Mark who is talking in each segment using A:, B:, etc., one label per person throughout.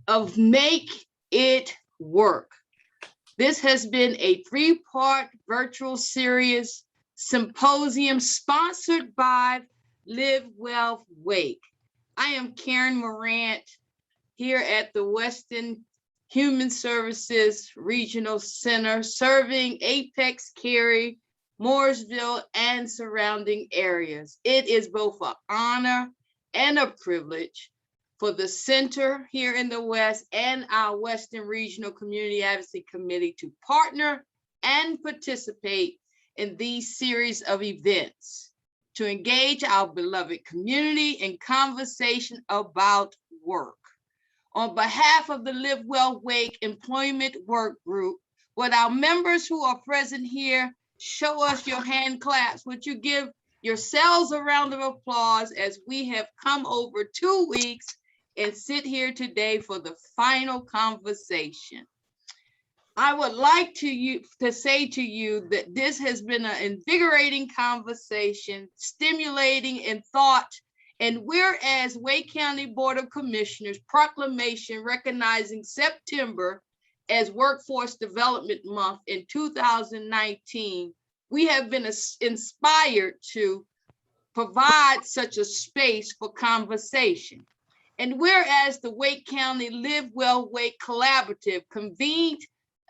A: of Make It Work. This has been a three-part virtual series symposium sponsored by Live Well Wake. I am Karen Morant here at the Western Human Services Regional Center, serving Apex, Cary, Mooresville, and surrounding areas. It is both an honor and a privilege for the center here in the West and our Western Regional Community Advocacy Committee to partner and participate in these series of events to engage our beloved community in conversation about work. On behalf of the Live Well Wake Employment Work Group, would our members who are present here show us your hand claps? Would you give yourselves a round of applause as we have come over 2 weeks and sit here today for the final conversation? I would like to say to you that this has been an invigorating conversation, stimulating in thought. And whereas Wake County Board of Commissioners proclamation recognizing September as Workforce Development Month in 2019, we have been inspired to provide such a space for conversation. And whereas the Wake County Live Well Wake Collaborative convened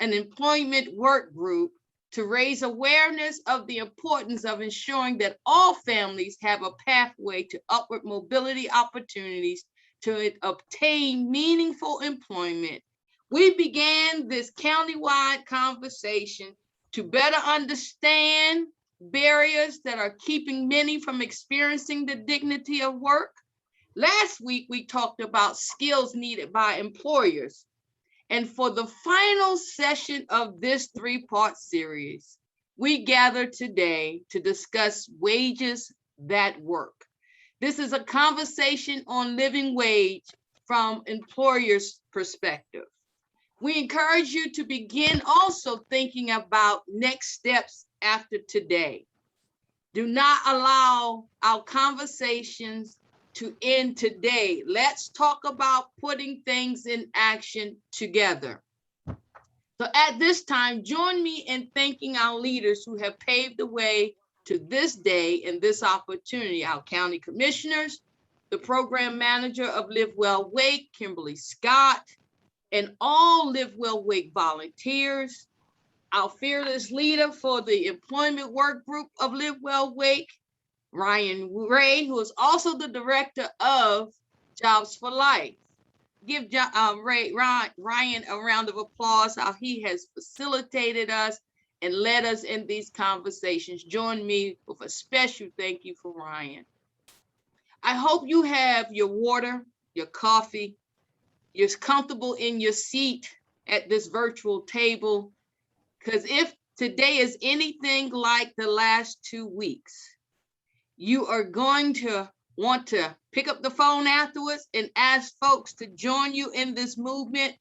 A: an employment work group to raise awareness of the importance of ensuring that all families have a pathway to upward mobility opportunities to obtain meaningful employment, we began this countywide conversation to better understand barriers that are keeping many from experiencing the dignity of work. Last week, we talked about skills needed by employers. And for the final session of this three-part series, we gather today to discuss wages that work. This is a conversation on living wage from employers' perspective. We encourage you to begin also thinking about next steps after today. Do not allow our conversations to end today. Let's talk about putting things in action together. So at this time, join me in thanking our leaders who have paved the way to this day and this opportunity. Our county commissioners, the program manager of Live Well Wake, Kimberly Scott, and all Live Well Wake volunteers, our fearless leader for the employment work group of Live Well Wake, Ryan Ray, who is also the director of Jobs for Life. Give Ryan a round of applause, how he has facilitated us and led us in these conversations. Join me with a special thank you for Ryan. I hope you have your water, your coffee, you're comfortable in your seat at this virtual table, because if today is anything like the last 2 weeks, you are going to want to pick up the phone afterwards and ask folks to join you in this movement.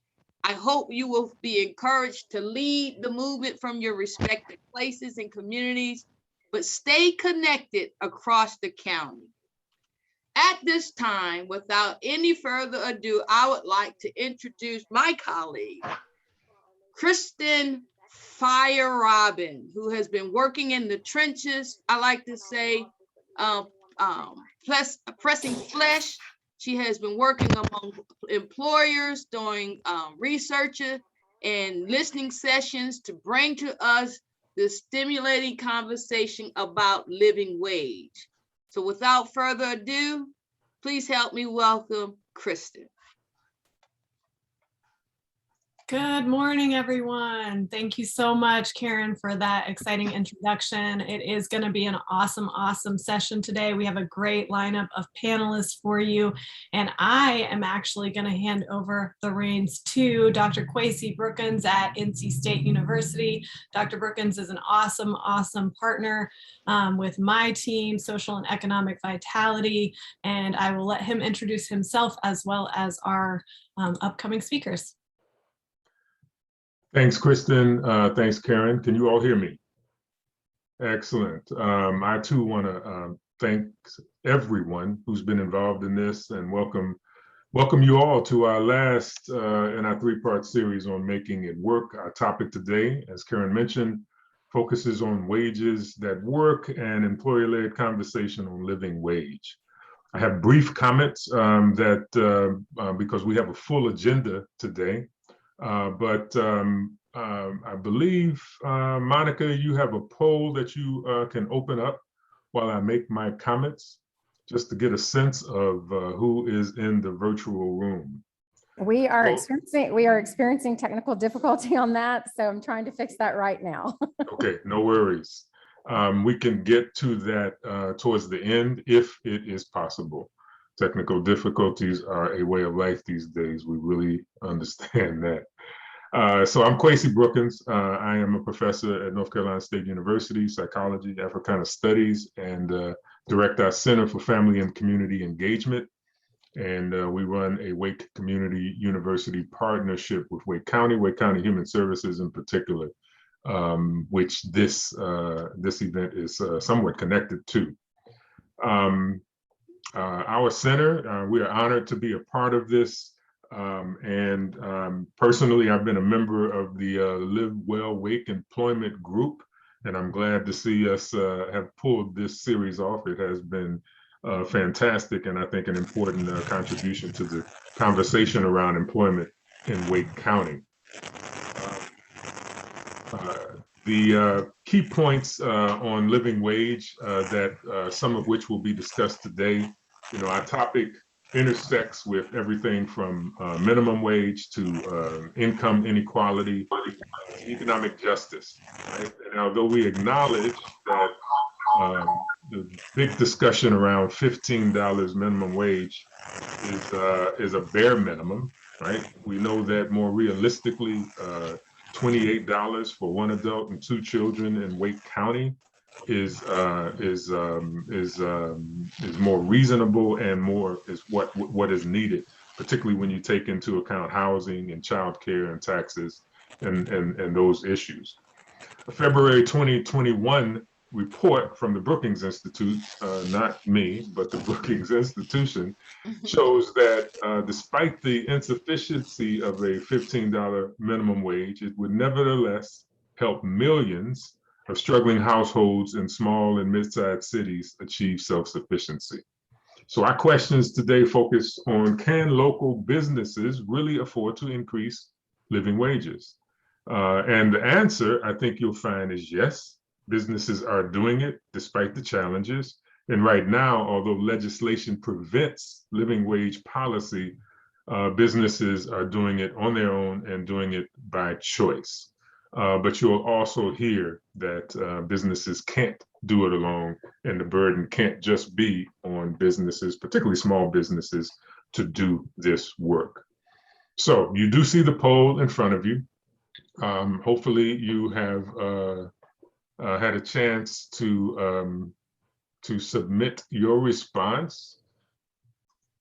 A: I hope you will be encouraged to lead the movement from your respective places and communities, but stay connected across the county. At this time, without any further ado, I would like to introduce my colleague, Kristen Feierabend, who has been working in the trenches, I like to say, pressing flesh. She has been working among employers, doing research and listening sessions to bring to us the stimulating conversation about living wage. So without further ado, please help me welcome Kristen.
B: Good morning, everyone. Thank you so much, Karen, for that exciting introduction. It is going to be an awesome, awesome session today. We have a great lineup of panelists for you, and I am actually going to hand over the reins to Dr. Kwesi Brookins at NC State University. Dr. Brookins is an awesome, awesome partner with my team, Social and Economic Vitality, and I will let him introduce himself as well as our upcoming speakers.
C: Thanks, Kristen. Thanks, Karen. Can you all hear me? Excellent. I too want to thank everyone who's been involved in this and welcome Welcome you all to our last in our three-part series on making it work. Our topic today, as Karen mentioned, focuses on wages that work and employer-led conversation on living wage. I have brief comments because we have a full agenda today, but I believe, Monica, you have a poll that you can open up while I make my comments, just to get a sense of who is in the virtual room.
D: We are experiencing technical difficulty on that, so I'm trying to fix that right now.
C: Okay, no worries. We can get to that towards the end if it is possible. Technical difficulties are a way of life these days. We really understand that. So I'm Kwesi Brookins. I am a professor at North Carolina State University, psychology, Africana studies, and direct our Center for Family and Community Engagement. And we run a Wake Community University partnership with Wake County Human Services in particular, which this event is somewhat connected to. Our center, we are honored to be a part of this. Personally, I've been a member of the Live Well Wake Employment Group, and I'm glad to see us have pulled this series off. It has been fantastic, and I think an important contribution to the conversation around employment in Wake County. The key points on living wage that some of which will be discussed today, our topic intersects with everything from minimum wage to income inequality, economic justice. Right? And although we acknowledge that the big discussion around $15 minimum wage is a bare minimum, right? We know that more realistically, $28 for one adult and two children in Wake County is more reasonable and more is what is needed, particularly when you take into account housing and childcare and taxes and those issues. A February 2021 report from the Brookings Institute, not me, but the Brookings Institution, shows that despite the insufficiency of a $15 minimum wage, it would nevertheless help millions of struggling households in small and mid-sized cities achieve self-sufficiency. So our questions today focus on, can local businesses really afford to increase living wages? And the answer, I think you'll find, is yes. Businesses are doing it despite the challenges. And right now, although legislation prevents living wage policy, businesses are doing it on their own and doing it by choice. But you'll also hear that businesses can't do it alone, and the burden can't just be on businesses, particularly small businesses, to do this work. So you do see the poll in front of you. Hopefully you have had a chance to submit your response.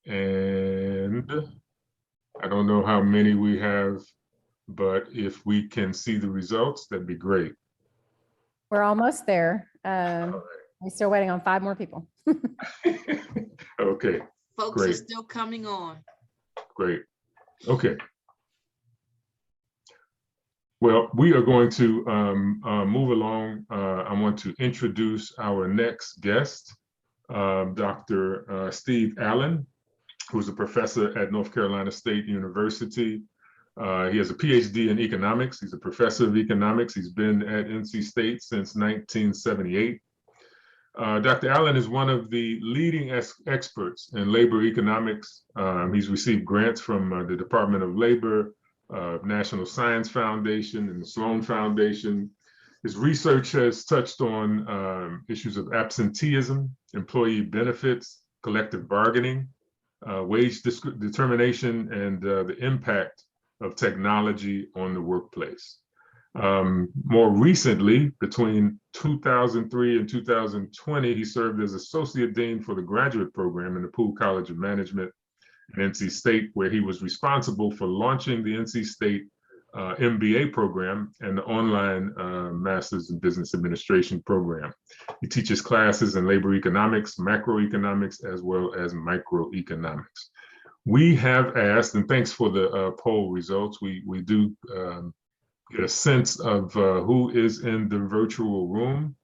C: And I don't know how many we have, but if we can see the results, that'd be great.
D: We're almost there. We're still waiting on 5 more people.
C: Okay.
A: Folks
C: Great.
A: are still coming on.
C: Great. Okay. Well, we are going to move along. I want to introduce our next guest, Dr. Steve Allen, who's a professor at North Carolina State University. He has a PhD in economics. He's a professor of economics. He's been at NC State since 1978. Dr. Allen is one of the leading experts in labor economics. He's received grants from the Department of Labor, National Science Foundation, and the Sloan Foundation. His research has touched on issues of absenteeism, employee benefits, collective bargaining, wage determination, and the impact of technology on the workplace. More recently, between 2003 and 2020, he served as Associate Dean for the graduate program in the Poole College of Management at NC State, where he was responsible for launching the NC State MBA program and the online Masters in Business Administration program. He teaches classes in labor economics, macroeconomics, as well as microeconomics. We have asked, and thanks for the poll results. We do get a sense of who is in the virtual room.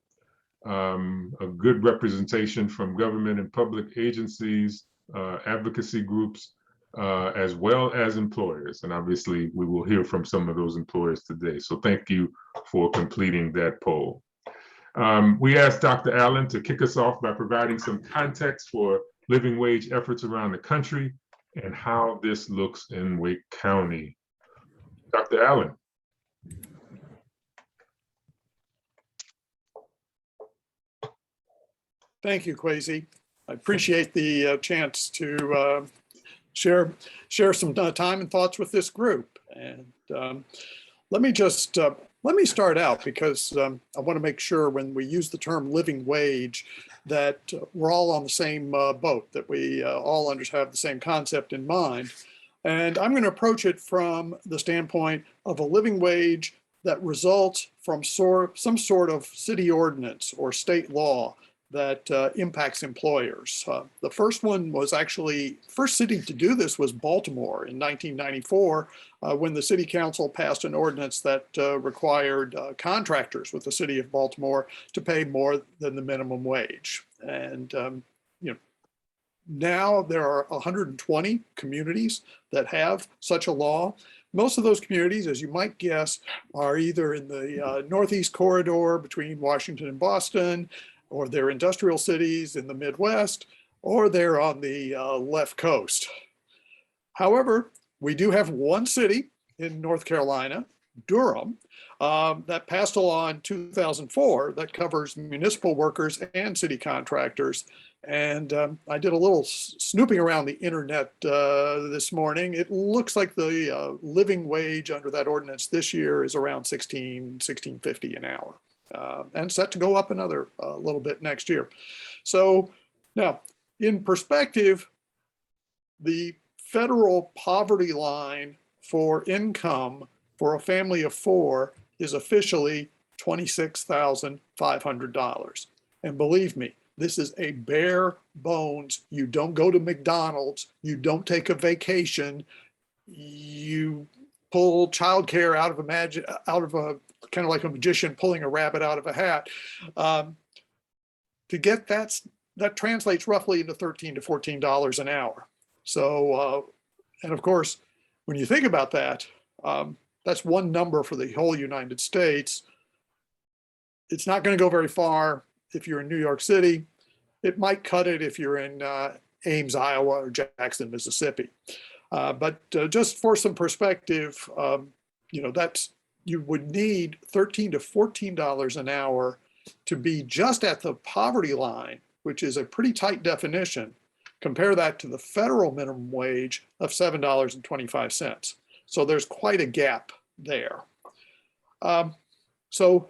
C: A good representation from government and public agencies, advocacy groups, as well as employers. And obviously, we will hear from some of those employers today. So thank you for completing that poll. We asked Dr. Allen to kick us off by providing some context for living wage efforts around the country and how this looks in Wake County. Dr. Allen.
E: Thank you, Kwesi. I appreciate the chance to share some time and thoughts with this group. And let me start out because I want to make sure when we use the term living wage that we're all on the same boat, that we all have the same concept in mind. And I'm going to approach it from the standpoint of a living wage that results from some sort of city ordinance or state law that impacts employers. The first city to do this was Baltimore in 1994, when the city council passed an ordinance that required contractors with the city of Baltimore to pay more than the minimum wage. And now there are 120 communities that have such a law. Most of those communities, as you might guess, are either in the Northeast corridor between Washington and Boston, or they're industrial cities in the Midwest, or they're on the left coast. However, we do have one city in North Carolina, Durham, that passed a law in 2004 that covers municipal workers and city contractors. And I did a little snooping around the internet this morning. It looks like the living wage under that ordinance this year is around $16.50 an hour. And set to go up another little bit next year. So now, in perspective, the federal poverty line for income for a family of four is officially $26,500. And believe me, this is a bare bones. You don't go to McDonald's, you don't take a vacation, you pull childcare out of a kind of like a magician pulling a rabbit out of a hat. To get that translates roughly into $13 to $14 an hour. So, and of course, when you think about that, that's one number for the whole United States. It's not going to go very far if you're in New York City. It might cut it if you're in Ames, Iowa, or Jackson, Mississippi. But just for some perspective, you would need $13 to $14 an hour to be just at the poverty line, which is a pretty tight definition. Compare that to the federal minimum wage of $7.25. So there's quite a gap there. So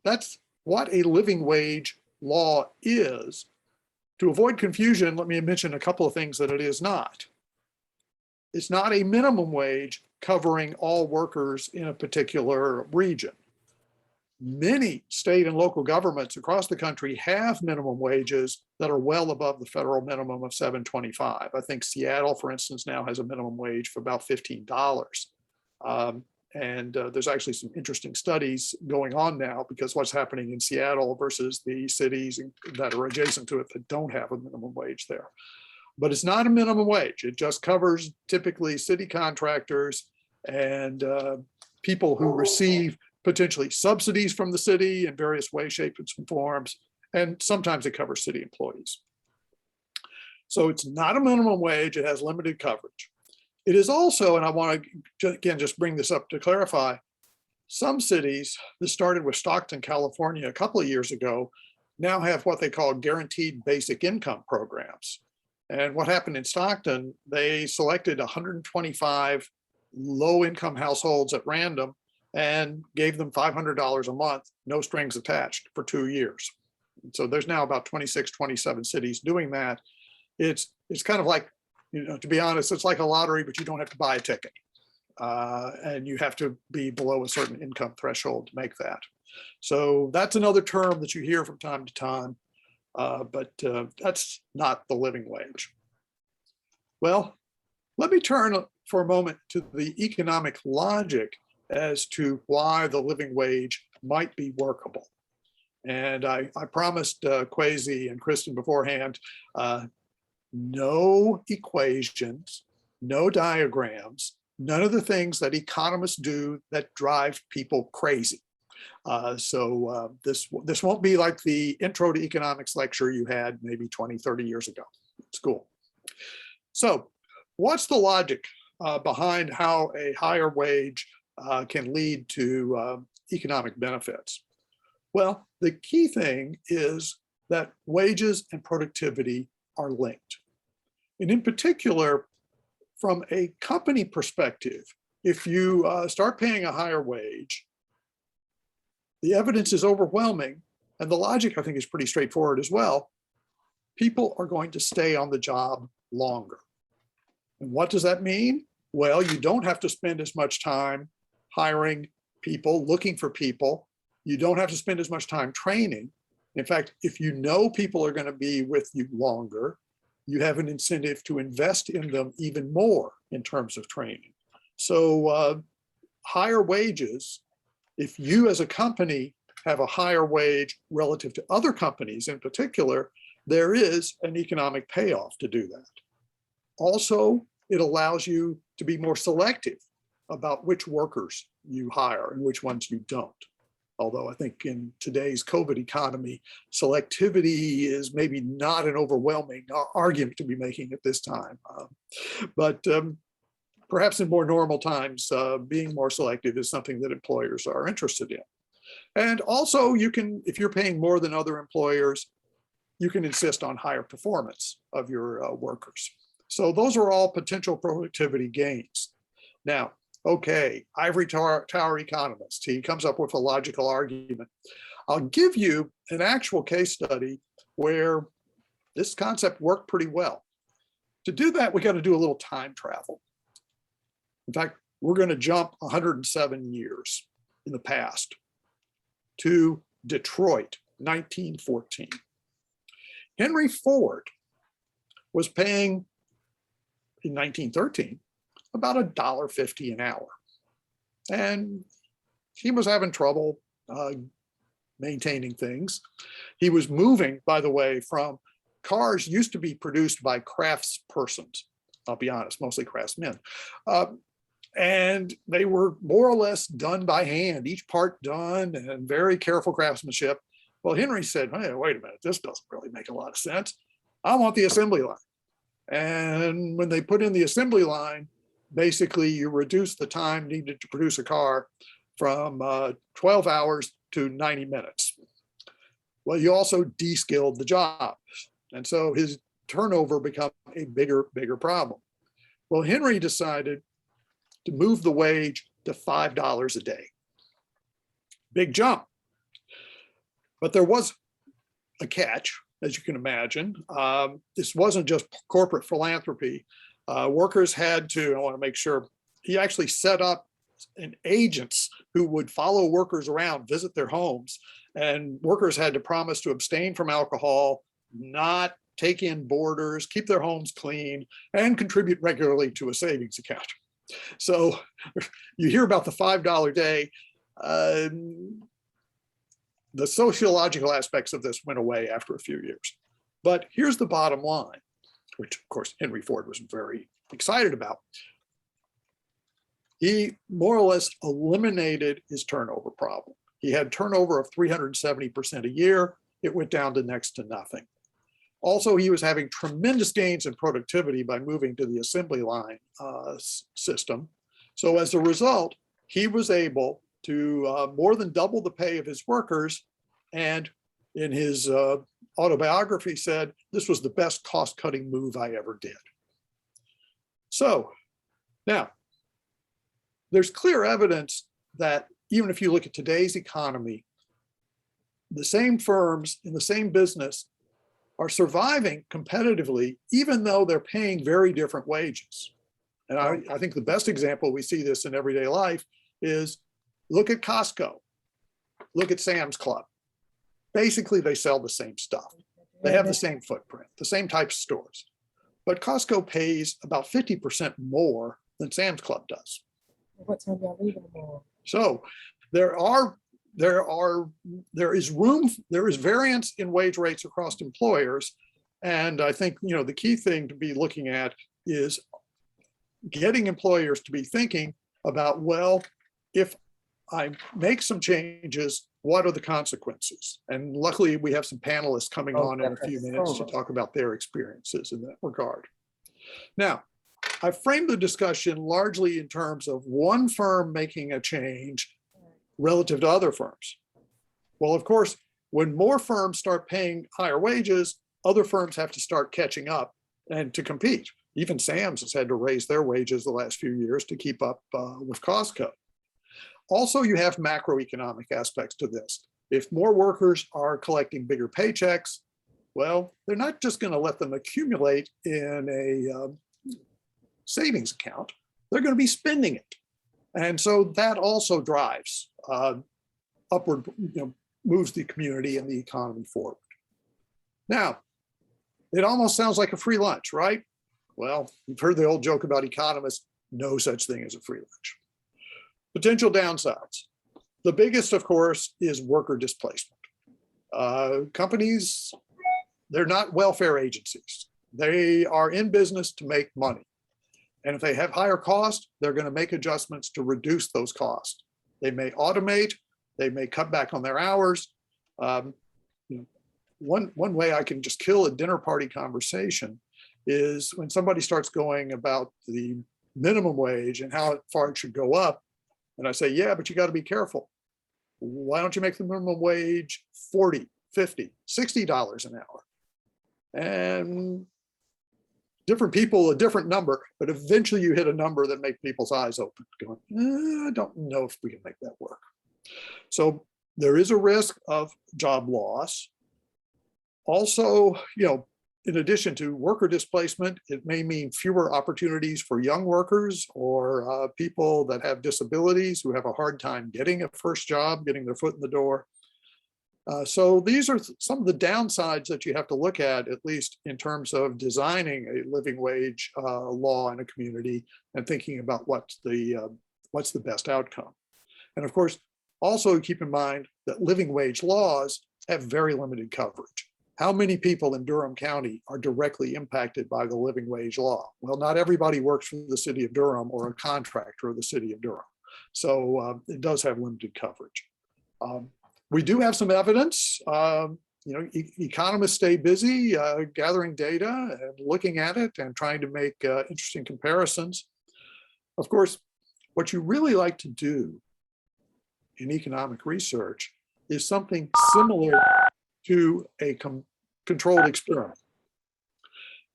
E: that's what a living wage law is. To avoid confusion, let me mention a couple of things that it is not. It's not a minimum wage covering all workers in a particular region. Many state and local governments across the country have minimum wages that are well above the federal minimum of $7.25. I think Seattle, for instance, now has a minimum wage for about $15. And there's actually some interesting studies going on now because what's happening in Seattle versus the cities that are adjacent to it that don't have a minimum wage there. But it's not a minimum wage. It just covers typically city contractors and people who receive potentially subsidies from the city in various ways, shapes, and forms. And sometimes it covers city employees. So it's not a minimum wage. It has limited coverage. It is also, and I want to, again, just bring this up to clarify, some cities, this started with Stockton, California, a couple of years ago, now have what they call guaranteed basic income programs. And what happened in Stockton, they selected 125 low-income households at random and gave them $500 a month, no strings attached, for 2 years. So there's now about 26, 27 cities doing that. It's kind of like, to be honest, it's like a lottery, but you don't have to buy a ticket. And you have to be below a certain income threshold to make that. So that's another term that you hear from time to time. But that's not the living wage. Well, Let me turn for a moment to the economic logic as to why the living wage might be workable. And I promised Kwesi and Kristen beforehand, no equations, no diagrams, none of the things that economists do that drive people crazy. This won't be like the intro to economics lecture you had maybe 20, 30 years ago in school. So what's the logic behind how a higher wage can lead to economic benefits? Well, the key thing is that wages and productivity are linked. And in particular, from a company perspective, if you start paying a higher wage, the evidence is overwhelming, and the logic, I think, is pretty straightforward as well. People are going to stay on the job longer. And what does that mean? Well, you don't have to spend as much time hiring people, looking for people. You don't have to spend as much time training. In fact, if you know people are going to be with you longer, you have an incentive to invest in them even more in terms of training. So higher wages, if you as a company have a higher wage relative to other companies in particular, there is an economic payoff to do that. Also, it allows you to be more selective about which workers you hire and which ones you don't. Although I think in today's COVID economy, selectivity is maybe not an overwhelming argument to be making at this time. But perhaps in more normal times, being more selective is something that employers are interested in. And also you can, if you're paying more than other employers, you can insist on higher performance of your workers. So those are all potential productivity gains. Now, okay, ivory tower economist, he comes up with a logical argument. I'll give you an actual case study where this concept worked pretty well. To do that, we got to do a little time travel. In fact, we're going to jump 107 years in the past to Detroit, 1914. Henry Ford was paying in 1913 about $1.50 an hour. And he was having trouble maintaining things. He was moving, by the way, from cars used to be produced by craftspersons. I'll be honest, mostly craftsmen. And they were more or less done by hand, each part done and very careful craftsmanship. Well, Henry said, hey, wait a minute, this doesn't really make a lot of sense. I want the assembly line. And when they put in the assembly line, basically you reduce the time needed to produce a car from 12 hours to 90 minutes. Well, you also de-skilled the job. And so his turnover became a bigger problem. Well, Henry decided to move the wage to $5 a day. Big jump. But there was a catch, as you can imagine. This wasn't just corporate philanthropy. Workers had to, I want to make sure, he actually set up an agents who would follow workers around, visit their homes, and workers had to promise to abstain from alcohol, not take in boarders, keep their homes clean, and contribute regularly to a savings account. So you hear about the $5 day. The sociological aspects of this went away after a few years. But here's the bottom line, which of course Henry Ford was very excited about. He more or less eliminated his turnover problem. He had turnover of 370% a year. It went down to next to nothing. Also, he was having tremendous gains in productivity by moving to the assembly line system. So as a result, he was able to more than double the pay of his workers. And in his autobiography said, this was the best cost-cutting move I ever did. So now, there's clear evidence that even if you look at today's economy, the same firms in the same business are surviving competitively, even though they're paying very different wages. And I think the best example we see this in everyday life is look at Costco, look at Sam's Club. Basically, they sell the same stuff. They have the same footprint, the same types of stores. but Costco pays about 50% more than Sam's Club does.
F: What time y'all leaving tomorrow?
E: So there is variance in wage rates across employers. And I think, the key thing to be looking at is getting employers to be thinking about, well, if I make some changes, what are the consequences? And luckily we have some panelists coming on in a few minutes to talk about their experiences in that regard. Now, I framed the discussion largely in terms of one firm making a change relative to other firms. Well, of course, when more firms start paying higher wages, other firms have to start catching up and to compete. Even Sam's has had to raise their wages the last few years to keep up with Costco. Also, you have macroeconomic aspects to this. If more workers are collecting bigger paychecks, well, they're not just going to let them accumulate in a savings account. They're going to be spending it. And so that also drives upward, moves the community and the economy forward. Now, it almost sounds like a free lunch, right? Well, you've heard the old joke about economists, no such thing as a free lunch. Potential downsides. The biggest, of course, is worker displacement. Companies, they're not welfare agencies. They are in business to make money. And if they have higher costs, they're going to make adjustments to reduce those costs. They may automate, they may cut back on their hours. One way I can just kill a dinner party conversation is when somebody starts going about the minimum wage and how far it should go up. And I say, yeah, but you got to be careful. Why don't you make the minimum wage $40, $50, $60 an hour? And different people, a different number, but eventually you hit a number that make people's eyes open, going, I don't know if we can make that work. So there is a risk of job loss. Also, in addition to worker displacement, it may mean fewer opportunities for young workers or people that have disabilities who have a hard time getting a first job, getting their foot in the door. So these are some of the downsides that you have to look at least in terms of designing a living wage law in a community and thinking about what's the best outcome. And of course, also keep in mind that living wage laws have very limited coverage. How many people in Durham County are directly impacted by the living wage law? Well, not everybody works for the city of Durham or a contractor of the city of Durham. So it does have limited coverage. We do have some evidence. Economists stay busy gathering data and looking at it and trying to make interesting comparisons. Of course, what you really like to do in economic research is something similar to a controlled experiment.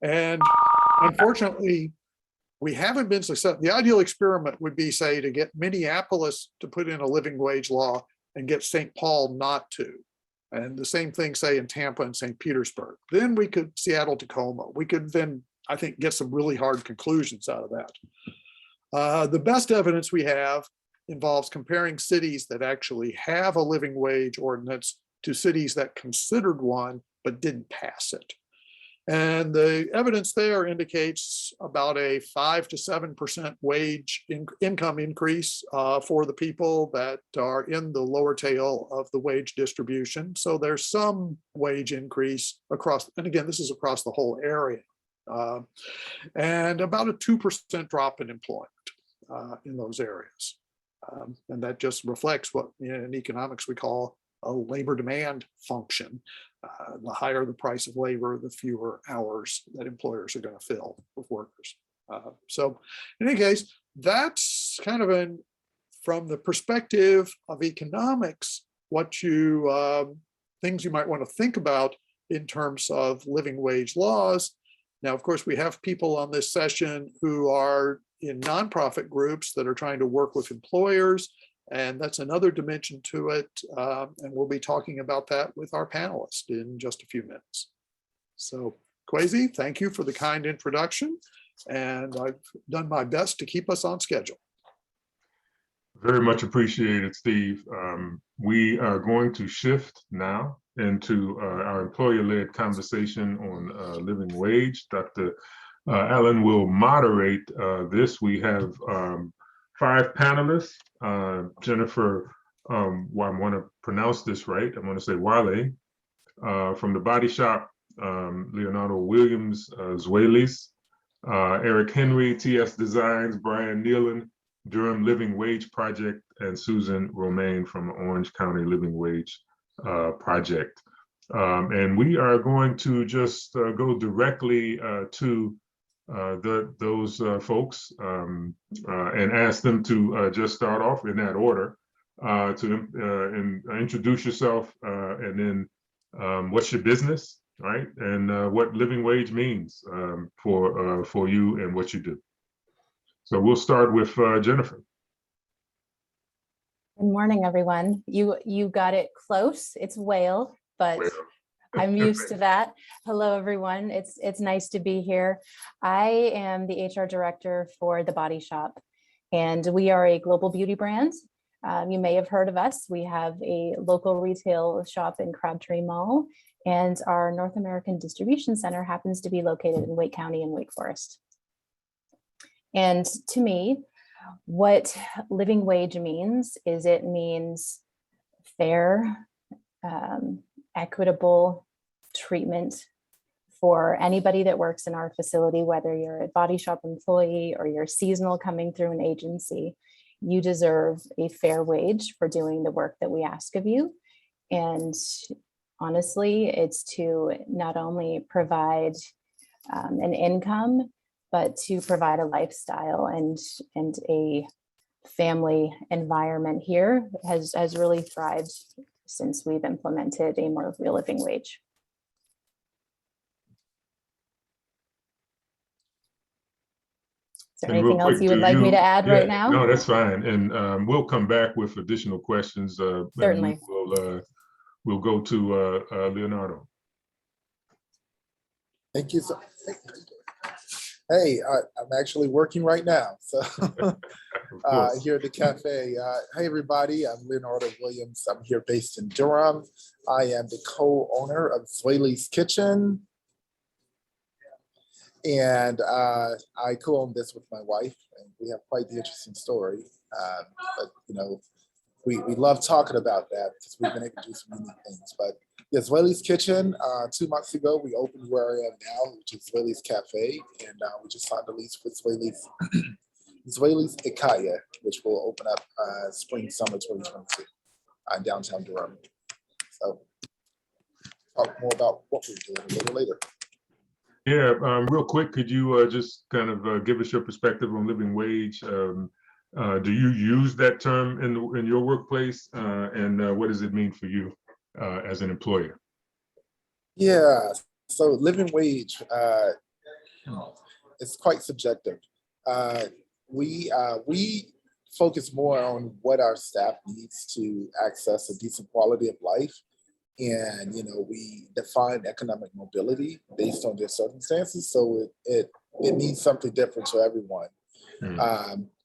E: And unfortunately, we haven't been successful. The ideal experiment would be, say, to get Minneapolis to put in a living wage law and get St. Paul not to. And the same thing, say, in Tampa and St. Petersburg. Then we could, Seattle, Tacoma. We could then, I think, get some really hard conclusions out of that. The best evidence we have involves comparing cities that actually have a living wage ordinance to cities that considered one but didn't pass it. And the evidence there indicates about a 5 to 7% wage income increase for the people that are in the lower tail of the wage distribution. So there's some wage increase across, and again, this is across the whole area, and about a 2% drop in employment in those areas. And that just reflects what in economics we call a labor demand function. The higher the price of labor, the fewer hours that employers are going to fill with workers. So in any case, that's kind of from the perspective of economics, what you things you might want to think about in terms of living wage laws. Now, of course, we have people on this session who are in nonprofit groups that are trying to work with employers. And that's another dimension to it. And we'll be talking about that with our panelists in just a few minutes. So Kwesi, thank you for the kind introduction. And I've done my best to keep us on schedule.
C: Very much appreciated, Steve. We are going to shift now into our employer-led conversation on living wage. Dr. Ellen will moderate this. We have 5 panelists. Jennifer, well, I want to pronounce this right. I'm going to say Wale. From The Body Shop, Leonardo Williams, Zwelis, Eric Henry, TS Designs, Brian Nealon, Durham Living Wage Project, and Susan Romaine from Orange County Living Wage Project. And we are going to just go directly to those folks and ask them to just start off in that order to introduce yourself and then what's your business, right? And what living wage means for you and what you do. So we'll start with Jennifer.
G: Good morning, everyone. You got it close. It's whale, but I'm used to that. Hello, everyone. It's nice to be here. I am the HR director for The Body Shop, and we are a global beauty brand. You may have heard of us. We have a local retail shop in Crabtree Mall, and our North American distribution center happens to be located in Wake County and Wake Forest. And to me, what living wage means is it means fair, equitable treatment for anybody that works in our facility, whether you're a Body Shop employee or you're seasonal coming through an agency. You deserve a fair wage for doing the work that we ask of you. And honestly, it's to not only provide an income, but to provide a lifestyle and a family environment here has really thrived since we've implemented a more real living wage. Is there anything else you would like me to add right now?
C: No, that's fine. And we'll come back with additional questions.
G: Certainly.
C: We'll go to Leonardo.
H: Thank you. Hey, I'm actually working right now. So here at the cafe. Hey, everybody, I'm Leonardo Williams. I'm here based in Durham. I am the co-owner of Zwelis Kitchen. And I co-own this with my wife, and we have quite the interesting story. But you know, we love talking about that because we've been able to do some unique things. But yeah, Zwelis Kitchen, 2 months ago, we opened where I am now, which is Zwelis Cafe, and we just signed a lease with Zwelis Ikaya, which will open up spring, summer 2022 in downtown Durham. So talk more about what we're doing a little later.
C: Yeah, real quick, could you just kind of give us your perspective on living wage? Do you use that term in your workplace, and what does it mean for you as an employer?
H: Yeah, so living wage is quite subjective. We focus more on what our staff needs to access a decent quality of life. And, you know, we define economic mobility based on their circumstances. So it means something different to everyone.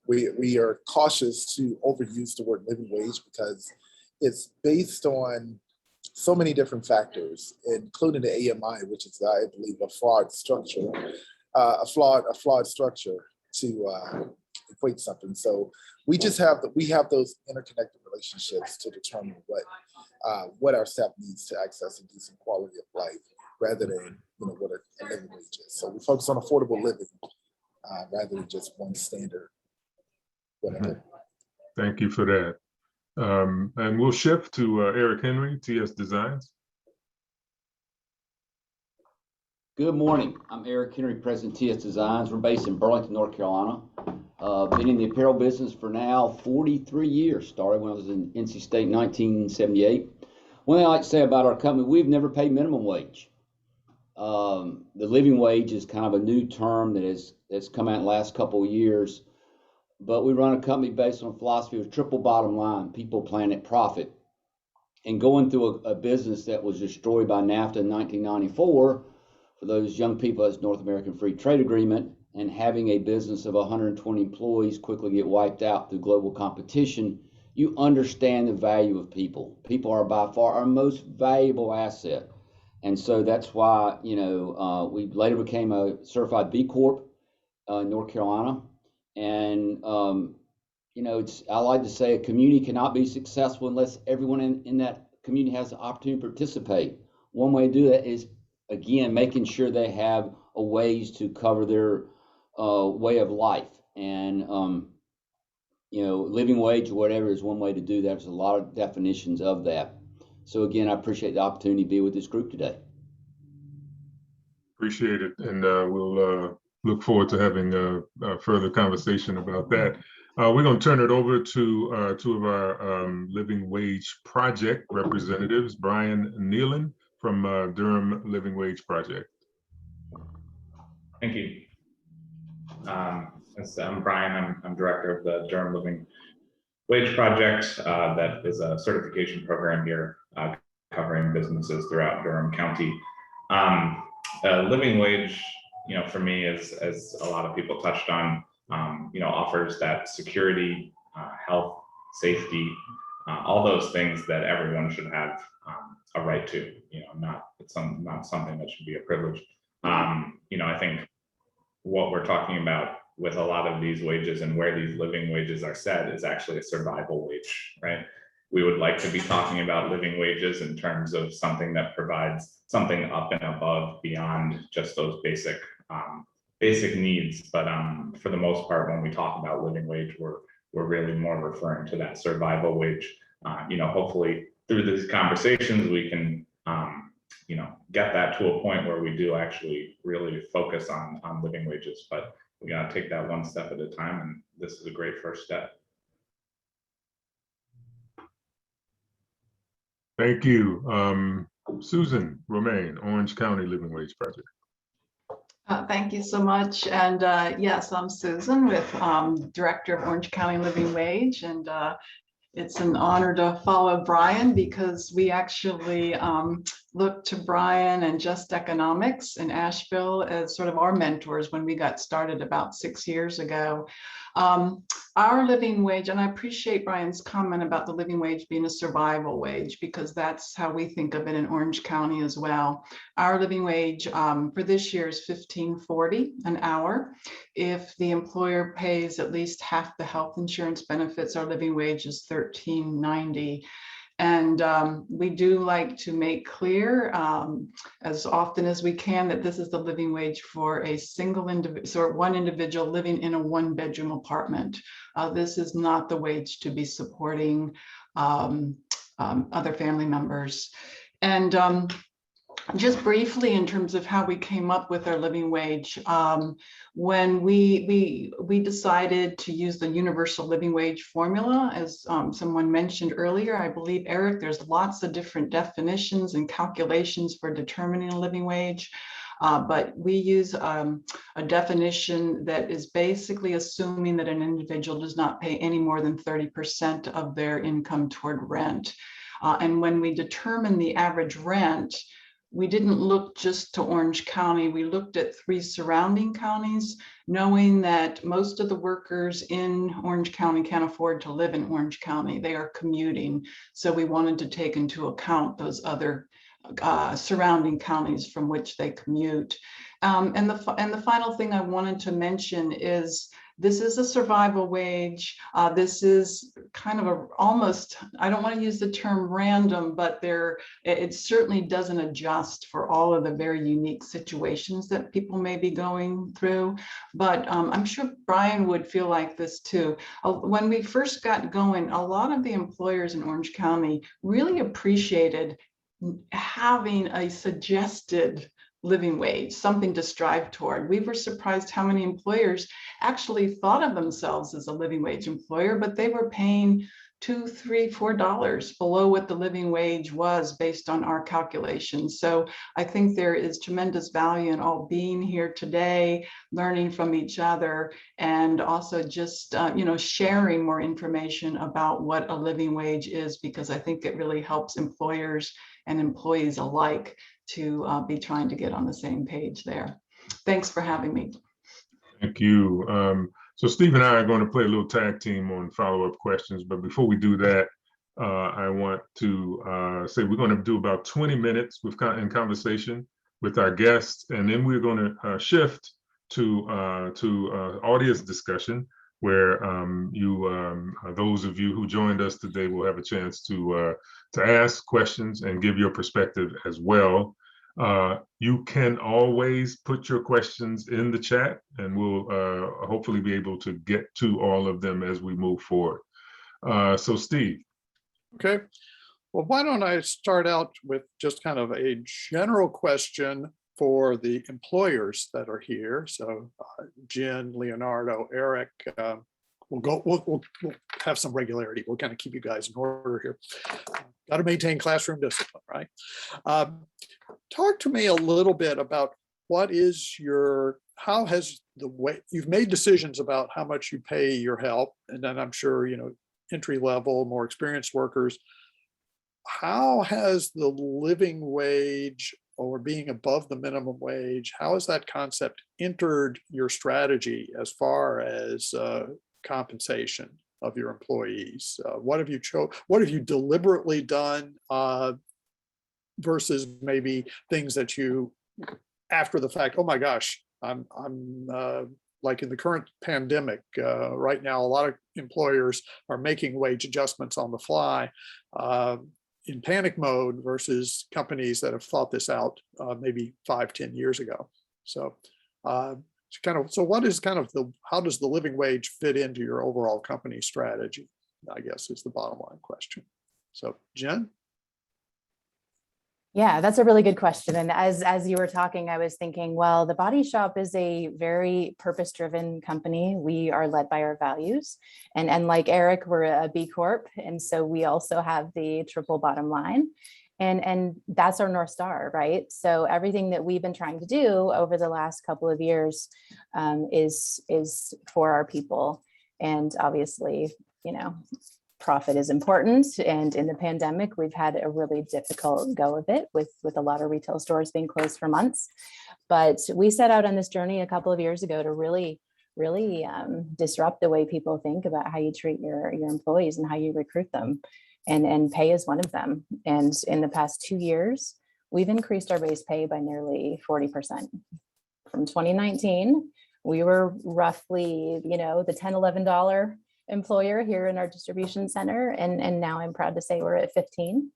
H: We are cautious to overuse the word living wage because it's based on so many different factors, including the AMI, which is, I believe, a flawed structure, a flawed structure to equate something. So we just have those interconnected relationships to determine what our staff needs to access a decent quality of life, rather than what a living wage is. So we focus on affordable living rather than just one standard. Whatever.
C: Thank you for that. And we'll shift to Eric Henry, TS Designs.
I: Good morning. I'm Eric Henry, President of TS Designs. We're based in Burlington, North Carolina. Been in the apparel business for now 43 years. Started when I was in NC State in 1978. One thing I like to say about our company, we've never paid minimum wage. The living wage is kind of a new term that's come out in the last couple of years. But we run a company based on a philosophy of triple bottom line, people, planet, profit. And going through a business that was destroyed by NAFTA in 1994, for those young people, that's North American Free Trade Agreement, and having a business of 120 employees quickly get wiped out through global competition, you understand the value of people. People are by far our most valuable asset. And so that's why, you know, we later became a certified B Corp in North Carolina. And, you know, I like to say a community cannot be successful unless everyone in that community has the opportunity to participate. One way to do that is, again, making sure they have a ways to cover their way of life. And, you know, living wage or whatever is one way to do that. There's a lot of definitions of that. So again, I appreciate the opportunity to be with this group today.
C: Appreciate it. And we'll look forward to having a further conversation about that. We're going to turn it over to two of our Living Wage Project representatives, Brian Nealon from Durham Living Wage Project.
J: Thank you. I'm Brian. I'm director of the Durham Living Wage Project. That is a certification program here covering businesses throughout Durham County. Living wage, you know, for me, as a lot of people touched on, you know, offers that security, health, safety, all those things that everyone should have a right to. You know, not something that should be a privilege. You know, I think what we're talking about with a lot of these wages and where these living wages are set is actually a survival wage, right? We would like to be talking about living wages in terms of something that provides something up and above beyond just those basic needs. But for the most part, when we talk about living wage, we're really more referring to that survival wage. You know, hopefully through these conversations, we can you know, get that to a point where we do actually really focus on living wages. But we got to take that one step at a time, and this is a great first step.
C: Thank you. Susan Romaine, Orange County Living Wage Project.
K: Thank you so much. And yes, I'm Susan with Director of Orange County Living Wage. And it's an honor to follow Brian because we actually look to Brian and Just Economics in Asheville as sort of our mentors when we got started about 6 years ago. Our living wage, and I appreciate Brian's comment about the living wage being a survival wage because that's how we think of it in Orange County as well. Our living wage for this year is $15.40 an hour. If the employer pays at least half the health insurance benefits, our living wage is $13.90. And we do like to make clear as often as we can that this is the living wage for a single individual or one individual living in a one-bedroom apartment. This is not the wage to be supporting other family members. And just briefly, in terms of how we came up with our living wage, when we decided to use the universal living wage formula, as someone mentioned earlier, I believe, Eric, there's lots of different definitions and calculations for determining a living wage. But we use a definition that is basically assuming that an individual does not pay any more than 30% of their income toward rent. And when we determine the average rent, we didn't look just to Orange County. We looked at 3 surrounding counties, knowing that most of the workers in Orange County can't afford to live in Orange County. They are commuting. So we wanted to take into account those other surrounding counties from which they commute. And the final thing I wanted to mention is this is a survival wage. This is kind of almost, I don't want to use the term random, but it certainly doesn't adjust for all of the very unique situations that people may be going through. But I'm sure Brian would feel like this too. When we first got going, a lot of the employers in Orange County really appreciated having a suggested living wage, something to strive toward. We were surprised how many employers actually thought of themselves as a living wage employer, but they were paying $2, $3, $4 below what the living wage was based on our calculations. So I think there is tremendous value in all being here today, learning from each other, and also just sharing more information about what a living wage is, because I think it really helps employers and employees alike to be trying to get on the same page there. Thanks for having me.
C: Thank you. So Steve and I are going to play a little tag team on follow-up questions, but before we do that, I want to say we're going to do about 20 minutes in conversation with our guests, and then we're going to shift to audience discussion, where those of you who joined us today will have a chance to ask questions and give your perspective as well. You can always put your questions in the chat, and we'll hopefully be able to get to all of them as we move forward. So Steve.
E: Okay, well, why don't I start out with just kind of a general question for the employers that are here. So Jen, Leonardo, Eric, we'll have some regularity. We'll kind of keep you guys in order here. Got to maintain classroom discipline, right? Talk to me a little bit about how has the way you've made decisions about how much you pay your help, and then I'm sure, entry level, more experienced workers. How has the living wage or being above the minimum wage, how has that concept entered your strategy as far as compensation of your employees? What have you deliberately done versus maybe things that you, after the fact, oh my gosh, I'm like in the current pandemic right now, a lot of employers are making wage adjustments on the fly in panic mode versus companies that have thought this out maybe 5-10 years ago. So how does the living wage fit into your overall company strategy, I guess, is the bottom line question. So Jen?
G: Yeah, that's a really good question. And as you were talking, I was thinking, well, The Body Shop is a very purpose-driven company. We are led by our values. And like Eric, we're a B Corp. And so we also have the triple bottom line. And that's our North Star, right? So everything that we've been trying to do over the last couple of years is for our people. And obviously, profit is important. And in the pandemic, we've had a really difficult go of it with a lot of retail stores being closed for months. But we set out on this journey a couple of years ago to really disrupt the way people think about how you treat your employees and how you recruit them. And pay is one of them. And in the past 2 years, we've increased our base pay by nearly 40%. From 2019, we were roughly, the $10, $11 employer here in our distribution center. And now I'm proud to say we're at 15.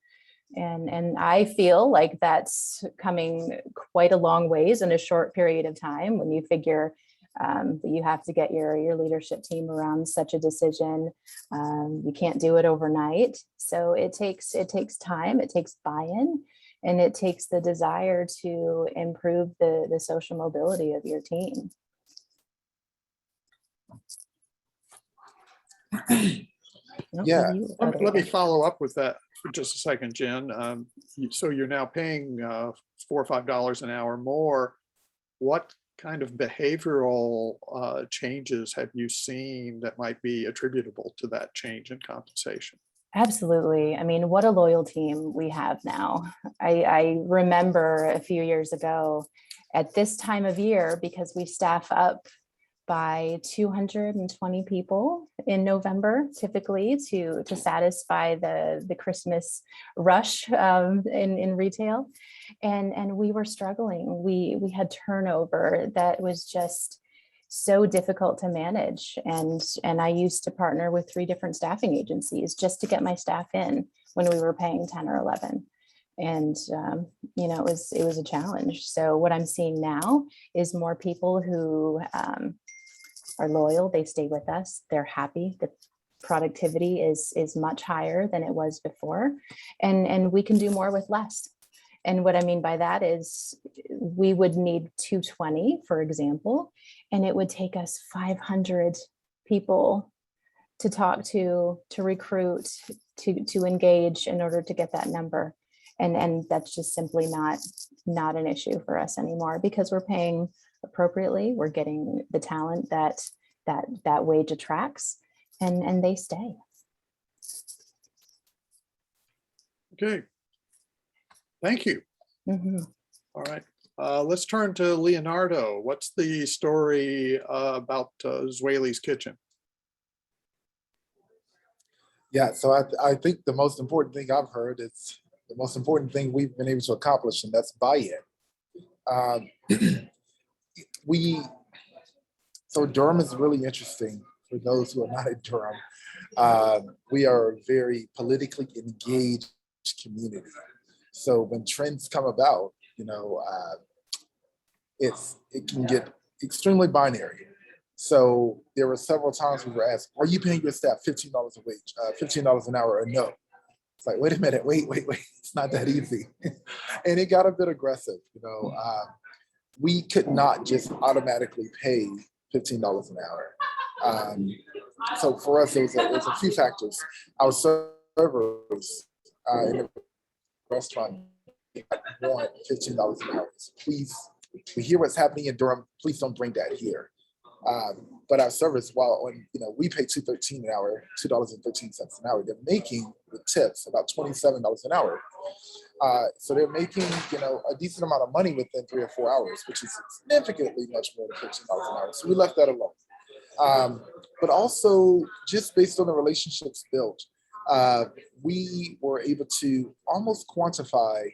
G: And I feel like that's coming quite a long ways in a short period of time when you figure that you have to get your leadership team around such a decision. You can't do it overnight. So it takes time, it takes buy-in, and it takes the desire to improve the social mobility of your team.
H: Yeah.
E: Let me follow up with that for just a second, Jen. So you're now paying $4 or $5 an hour more. What kind of behavioral changes have you seen that might be attributable to that change in compensation?
G: Absolutely. I mean, what a loyal team we have now. I remember a few years ago at this time of year, because we staff up by 220 people in November, typically to satisfy the Christmas rush in retail. And we were struggling. We had turnover that was just so difficult to manage. And I used to partner with 3 different staffing agencies just to get my staff in when we were paying 10 or 11. And, it was a challenge. So what I'm seeing now is more people who are loyal, they stay with us, they're happy, the productivity is much higher than it was before, and we can do more with less. And what I mean by that is we would need 220, for example, and it would take us 500 people to talk to recruit, to engage in order to get that number. And that's just simply not an issue for us anymore, because we're paying appropriately, we're getting the talent that wage attracts, and they stay.
E: Okay, thank you.
G: Mm-hmm.
E: All right, let's turn to Leonardo. What's the story about Zweli's Kitchen?
H: Yeah, so I think the most important thing I've heard is the most important thing we've been able to accomplish, and that's buy-in. Um, so Durham is really interesting for those who are not in Durham. We are a very politically engaged community. So when trends come about, it can get extremely binary. So there were several times we were asked, "Are you paying your staff $15 a wage, $15 an hour, or no?" It's like, wait a minute, wait. It's not that easy, and it got a bit aggressive. We could not just automatically pay $15 an hour. So for us, it was a few factors. Our servers in the restaurant want $15 an hour. So please, we hear what's happening in Durham. Please don't bring that here. But our servers, while we pay $2.13 an hour, $2.13 an hour, they're making with tips about $27 an hour. So they're making, a decent amount of money within 3 or 4 hours, which is significantly much more than $15 an hour. So we left that alone. But also, just based on the relationships built, we were able to almost quantify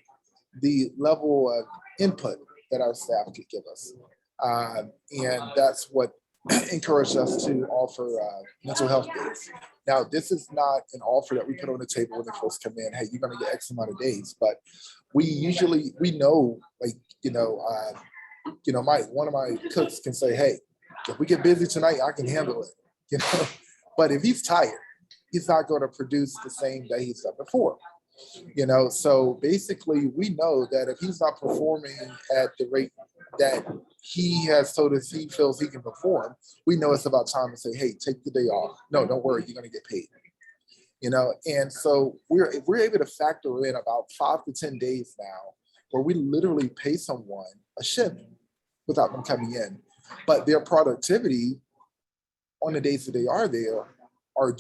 H: the level of input that our staff could give us. And that's what encouraged us to offer mental health days. Now, this is not an offer that we put on the table when they first come in. Hey, you're going to get X amount of days, but we know, one of my cooks can say, hey, if we get busy tonight, I can handle it. But if he's tired, he's not going to produce the same that he's done before. So basically, we know that if he's not performing at the rate that he has told us he feels he can perform, we know it's about time to say, hey, take the day off. No, don't worry, you're going to get paid. And so we're able to factor in about 5 to 10 days now where we literally pay someone a shift without them coming in. But their productivity on the days that they are there are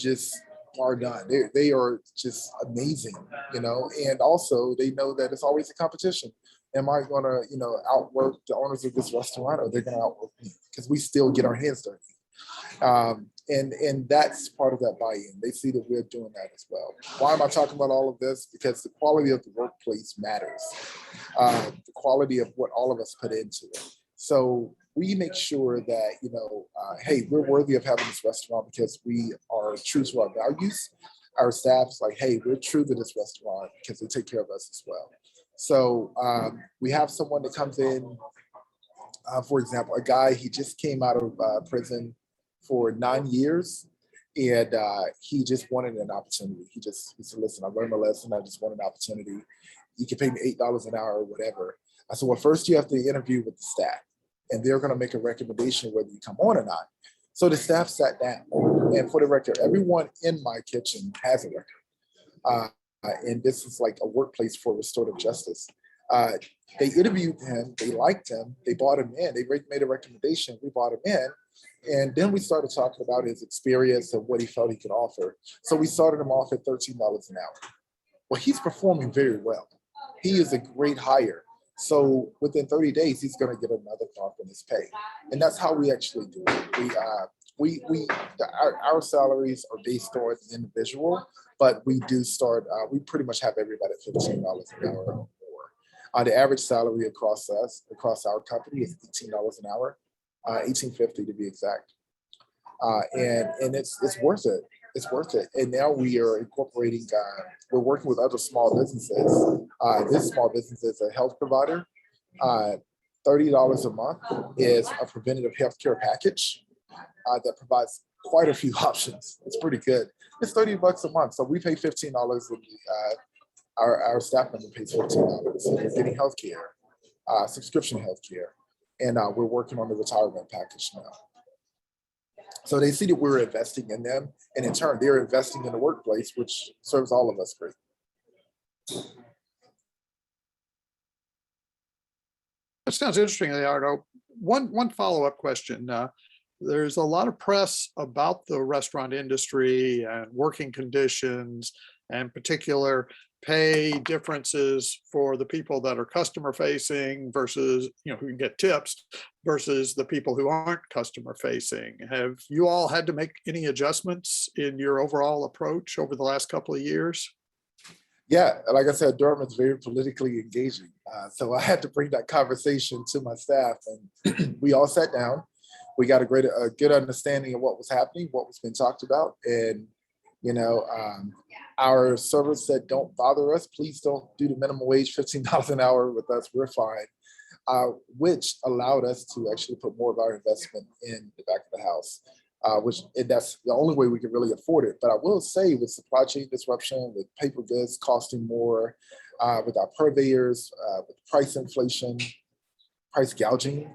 H: done. They are just amazing, and also they know that it's always a competition. Am I gonna, outwork the owners of this restaurant, or they're gonna outwork me? Because we still get our hands dirty. And that's part of that buy-in. They see that we're doing that as well. Why am I talking about all of this? Because the quality of the workplace matters. The quality of what all of us put into it. So we make sure that, hey, we're worthy of having this restaurant because we are true to our values. Our staff's like, hey, we're true to this restaurant because they take care of us as well. So we have someone that comes in, for example, a guy, he just came out of prison for 9 years, and he just wanted an opportunity. He said, listen, I learned a lesson. I just want an opportunity. You can pay me $8 an hour or whatever. I said, well, first you have to interview with the staff, and they're going to make a recommendation whether you come on or not. So the staff sat down, and for the record, everyone in my kitchen has a record. And this is like a workplace for restorative justice. They interviewed him, they liked him, they brought him in, they made a recommendation, we brought him in, and then we started talking about his experience and what he felt he could offer. So we started him off at $13 an hour. Well, he's performing very well. He is a great hire. So within 30 days, he's going to get another bump in his pay. And that's how we actually do it. Our salaries are based on the individual, but we do start, we pretty much have everybody at $15 an hour or more. The average salary across our company is $18 an hour, $18.50 to be exact. And it's worth it. It's worth it. And now we are incorporating, we're working with other small businesses. This small business is a health provider. $30 a month is a preventative healthcare package that provides quite a few options. It's pretty good. It's $30 a month. So we pay $15 and our staff member pays $14. So they're getting healthcare, subscription healthcare. And we're working on the retirement package now. So they see that we're investing in them, and in turn, they're investing in the workplace, which serves all of us great.
E: That sounds interesting, Leonardo. One follow-up question. There's a lot of press about the restaurant industry and working conditions, and in particular, pay differences for the people that are customer facing versus, who can get tips versus the people who aren't customer facing. Have you all had to make any adjustments in your overall approach over the last couple of years?
H: Yeah, like I said, Durham is very politically engaging. So I had to bring that conversation to my staff, and we all sat down. We got a good understanding of what was happening, what was being talked about. And, our servers said, don't bother us. Please don't do the minimum wage, $15 an hour with us. We're fine. Which allowed us to actually put more of our investment in the back of the house. And that's the only way we can really afford it. But I will say, with supply chain disruption, with paper goods costing more, with our purveyors, with price inflation, price gouging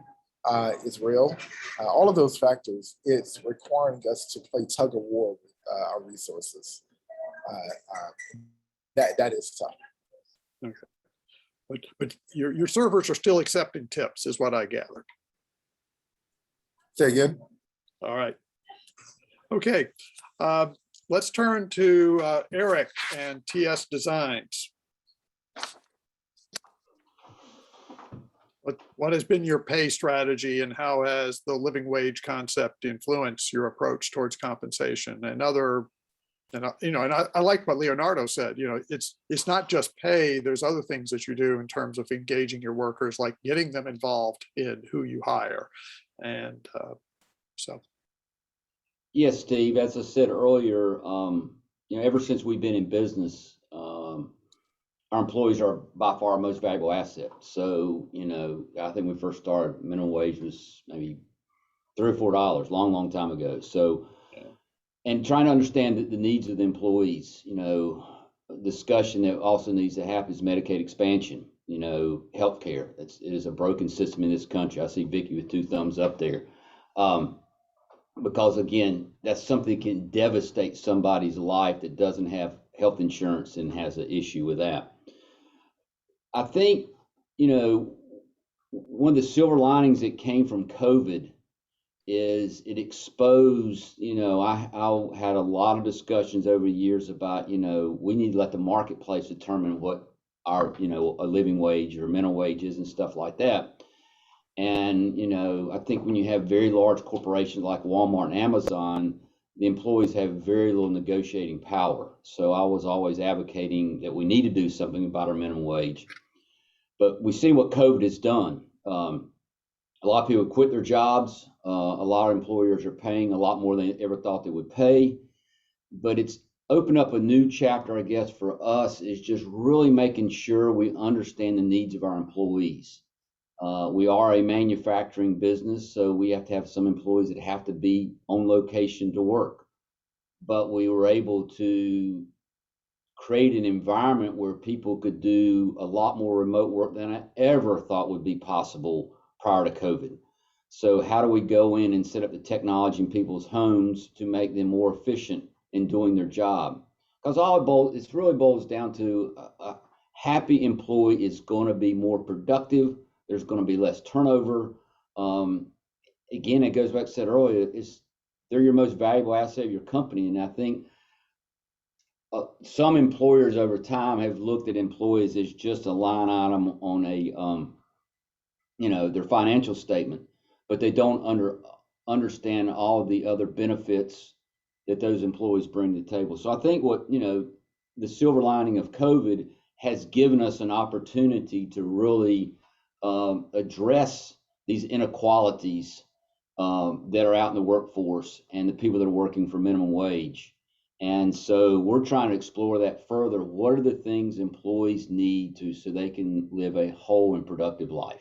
H: is real. All of those factors, it's requiring us to play tug of war with our resources. That is tough.
E: Okay. But your servers are still accepting tips, is what I gathered.
H: Say again.
E: All right. Okay, let's turn to Eric and TS Designs. What has been your pay strategy, and how has the living wage concept influenced your approach towards compensation and other? And I like what Leonardo said. It's not just pay. There's other things that you do in terms of engaging your workers, like getting them involved in who you hire, and so.
I: Yes, Steve, as I said earlier, ever since we've been in business, our employees are by far our most valuable asset. So, I think when we first started, minimum wage was maybe $3 or $4, long time ago. So, and trying to understand the needs of the employees, discussion that also needs to happen is Medicaid expansion, healthcare. It is a broken system in this country. I see Vicki with 2 thumbs up there. Because again, that's something that can devastate somebody's life that doesn't have health insurance and has an issue with that. I think, one of the silver linings that came from COVID is it exposed, I had a lot of discussions over the years about, we need to let the marketplace determine what our, a living wage or minimum wage is and stuff like that. And, I think when you have very large corporations like Walmart and Amazon, the employees have very little negotiating power. So I was always advocating that we need to do something about our minimum wage. But we see what COVID has done. A lot of people quit their jobs. A lot of employers are paying a lot more than they ever thought they would pay. But it's opened up a new chapter, I guess, for us, is just really making sure we understand the needs of our employees. We are a manufacturing business, so we have to have some employees that have to be on location to work. But we were able to create an environment where people could do a lot more remote work than I ever thought would be possible prior to COVID. So how do we go in and set up the technology in people's homes to make them more efficient in doing their job? Because it really boils down to a happy employee is going to be more productive. There's going to be less turnover. Again, it goes back to what I said earlier, they're your most valuable asset of your company. And I think some employers over time have looked at employees as just a line item on their financial statement, but they don't understand all of the other benefits that those employees bring to the table. So I think the silver lining of COVID has given us an opportunity to really address these inequalities that are out in the workforce and the people that are working for minimum wage. And so we're trying to explore that further. What are the things employees need so they can live a whole and productive life?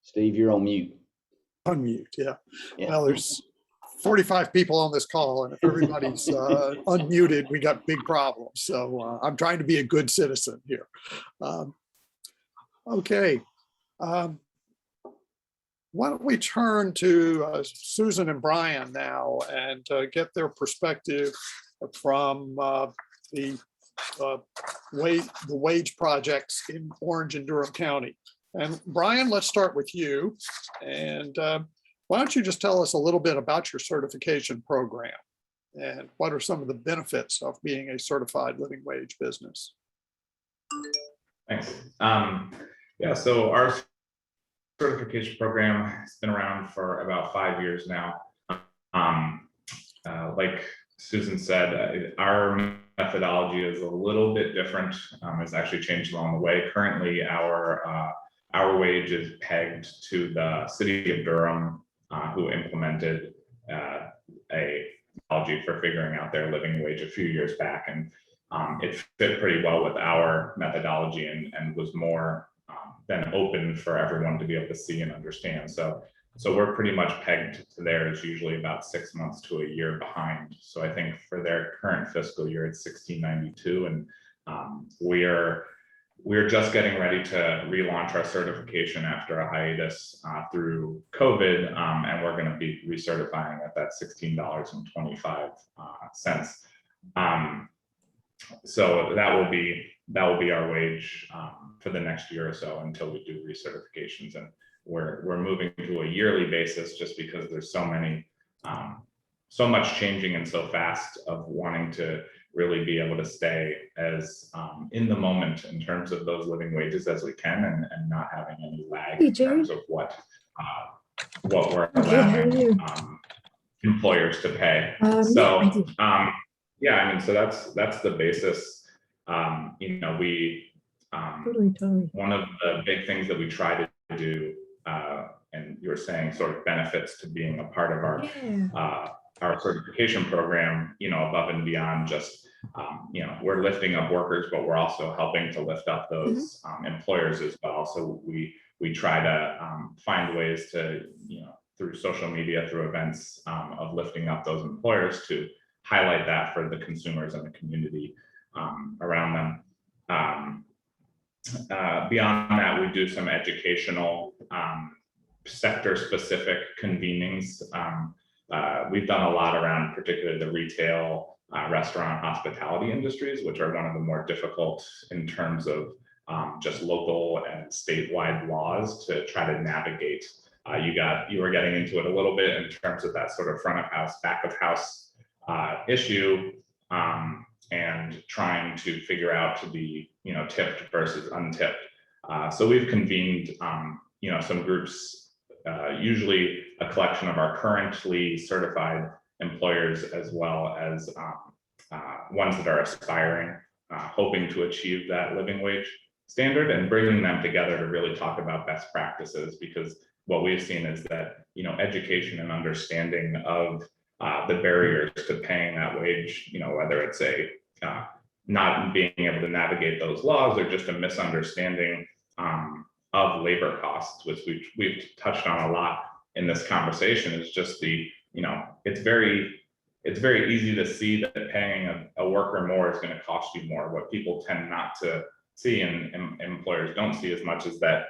I: Steve, you're on mute.
E: Unmute, yeah. Well, there's 45 people on this call, and if everybody's unmuted, we got big problems. So I'm trying to be a good citizen here. Okay. Why don't we turn to Susan and Brian now and get their perspective from the wage projects in Orange and Durham County. And Brian, let's start with you. And why don't you just tell us a little bit about your certification program and what are some of the benefits of being a certified living wage business?
J: Thanks. Yeah, so our certification program has been around for about 5 years now. Like Susan said, our methodology is a little bit different. It's actually changed along the way. Currently, our wage is pegged to the city of Durham, who implemented a methodology for figuring out their living wage a few years back, and it fit pretty well with our methodology and was more than open for everyone to be able to see and understand. So we're pretty much pegged to theirs, usually about 6 months to a year behind. So I think for their current fiscal year, it's 1692, and we're just getting ready to relaunch our certification after a hiatus through COVID, and we're going to be recertifying at that $16.25. So that will be our wage for the next year or so until we do recertifications, and we're moving to a yearly basis just because there's so much changing and so fast of wanting to really be able to stay as in the moment in terms of those living wages as we can, and not having any lag in terms of what we're allowing employers to pay. Yeah, I mean, so that's the basis. You know, one of the big things that we try to do, and you were saying sort of benefits to being a part of our certification program, you know, above and beyond just, you know, we're lifting up workers, but we're also helping to lift up those employers as well. So we try to find ways to, you know, through social media, through events of lifting up those employers to highlight that for the consumers and the community around them. Beyond that, we do some educational sector-specific convenings. We've done a lot around particularly the retail, restaurant, hospitality industries, which are one of the more difficult in terms of just local and statewide laws to try to navigate. You were getting into it a little bit in terms of that sort of front of house, back of house issue, and trying to figure out to be, you know, tipped versus untipped. So we've convened, you know, some groups, usually a collection of our currently certified employers, as well as ones that are aspiring, hoping to achieve that living wage standard, and bringing them together to really talk about best practices. Because what we've seen is that, you know, education and understanding of the barriers to paying that wage, you know, whether it's not being able to navigate those laws or just a misunderstanding of labor costs, which we've touched on a lot in this conversation, is just the, you know, it's very easy to see that paying a worker more is going to cost you more. What people tend not to see, and employers don't see as much, is that,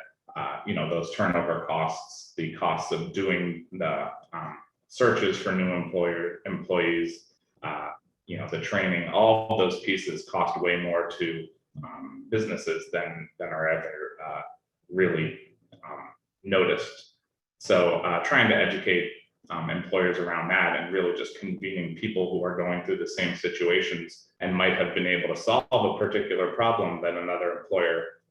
J: you know, those turnover costs, the costs of doing the searches for new employees, you know, the training, all those pieces cost way more to businesses than are ever really noticed. So trying to educate employers around that, and really just convening people who are going through the same situations and might have been able to solve a particular problem that another employer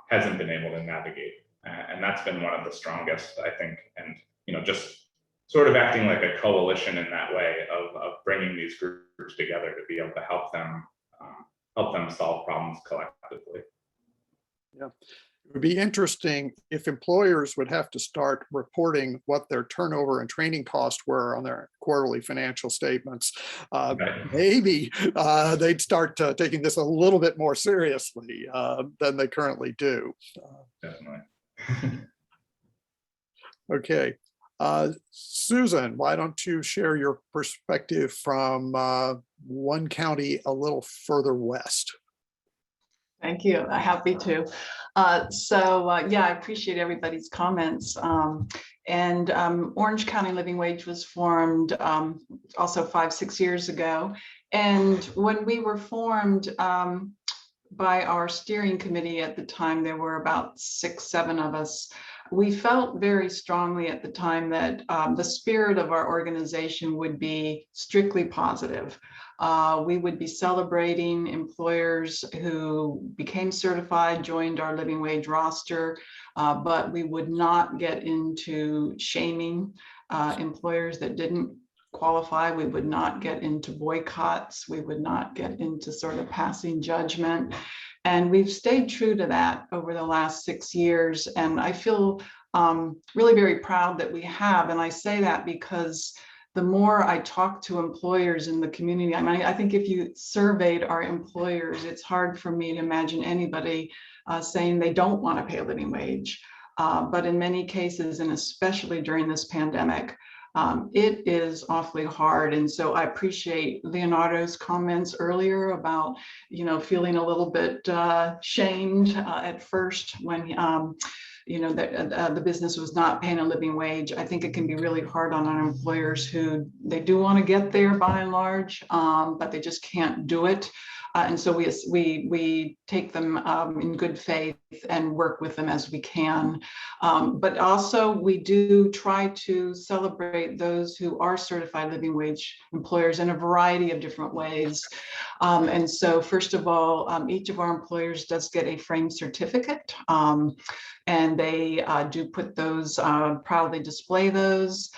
J: hasn't been able to navigate. And that's been one of the strongest, I think, and, you know, just sort of acting like a coalition in that way of bringing these groups together to be able to help them solve problems collectively.
E: Yeah, it would be interesting if employers would have to start reporting what their turnover and training costs were on their quarterly financial statements. Maybe they'd start taking this a little bit more seriously than they currently do.
J: Definitely.
E: Okay. Susan, why don't you share your perspective from one county a little further west?
K: Thank you. Happy to. Yeah, I appreciate everybody's comments. Orange County Living Wage was formed also 5-6 years ago. And when we were formed by our steering committee at the time, there were about 6-7 of us. we felt very strongly at the time that the spirit of our organization would be strictly positive. We would be celebrating employers who became certified, joined our living wage roster, but we would not get into shaming employers that didn't qualify. We would not get into boycotts. We would not get into sort of passing judgment. And we've stayed true to that over the last 6 years. And I feel really very proud that we have. And I say that because the more I talk to employers in the community, I mean, I think if you surveyed our employers, it's hard for me to imagine anybody saying they don't want to pay a living wage. But in many cases, and especially during this pandemic, it is awfully hard. And so I appreciate Leonardo's comments earlier about, you know, feeling a little bit shamed at first when you know, the business was not paying a living wage. I think it can be really hard on our employers who they do want to get there by and large, but they just can't do it. And so we take them in good faith and work with them as we can. But also we do try to celebrate those who are certified living wage employers in a variety of different ways. And so first of all, each of our employers does get a frame certificate. And they do put those, proudly display those.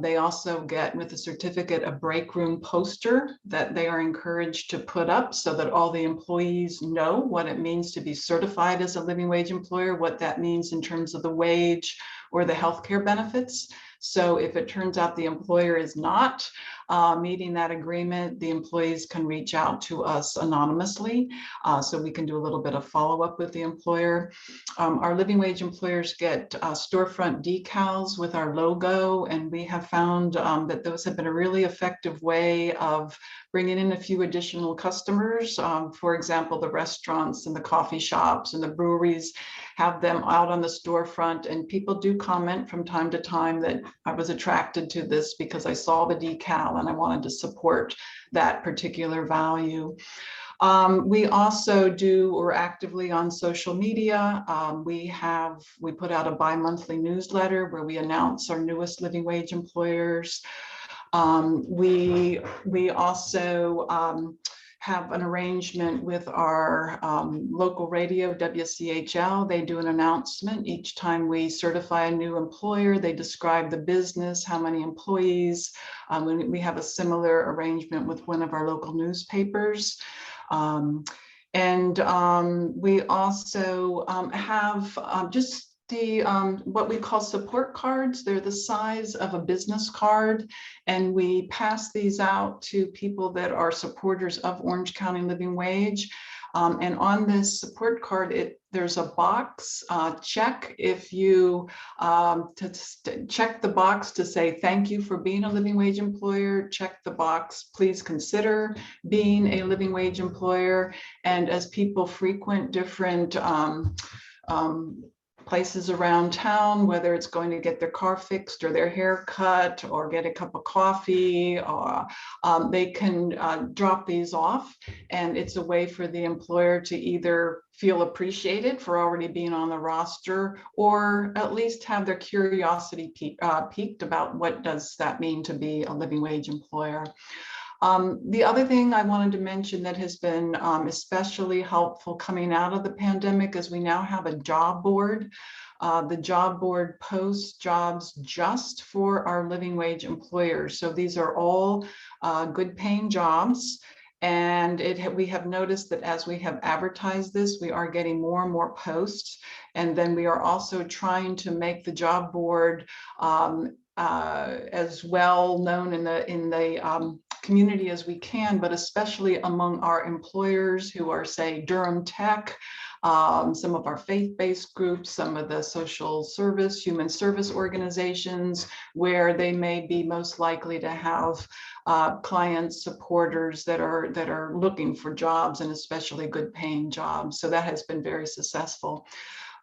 K: They also get with the certificate a break room poster that they are encouraged to put up so that all the employees know what it means to be certified as a living wage employer, what that means in terms of the wage or the healthcare benefits. So if it turns out the employer is not meeting that agreement, the employees can reach out to us anonymously, so we can do a little bit of follow-up with the employer. Our living wage employers get storefront decals with our logo, and we have found that those have been a really effective way of bringing in a few additional customers. For example, the restaurants and the coffee shops and the breweries have them out on the storefront, and people do comment from time to time that I was attracted to this because I saw the decal and I wanted to support that particular value. We also we're actively on social media. We put out a bi-monthly newsletter where we announce our newest living wage employers. We also have an arrangement with our local radio, WCHL. They do an announcement each time we certify a new employer. They describe the business, how many employees. We have a similar arrangement with one of our local newspapers. We also have just what we call support cards. They're the size of a business card, and we pass these out to people that are supporters of Orange County Living Wage. And on this support card, there's a box, check if you, check the box to say thank you for being a living wage employer, check the box, please consider being a living wage employer. And as people frequent different places around town, whether it's going to get their car fixed or their hair cut or get a cup of coffee, or they can drop these off. And it's a way for the employer to either feel appreciated for already being on the roster, or at least have their curiosity piqued about what does that mean to be a living wage employer. The other thing I wanted to mention that has been especially helpful coming out of the pandemic is we now have a job board. The job board posts jobs just for our living wage employers. So these are all good paying jobs. And we have noticed that as we have advertised this, we are getting more and more posts. And then we are also trying to make the job board as well known in the community as we can, but especially among our employers who are, say, Durham Tech, some of our faith-based groups, some of the social service, human service organizations, where they may be most likely to have clients, supporters that are looking for jobs, and especially good paying jobs. So that has been very successful.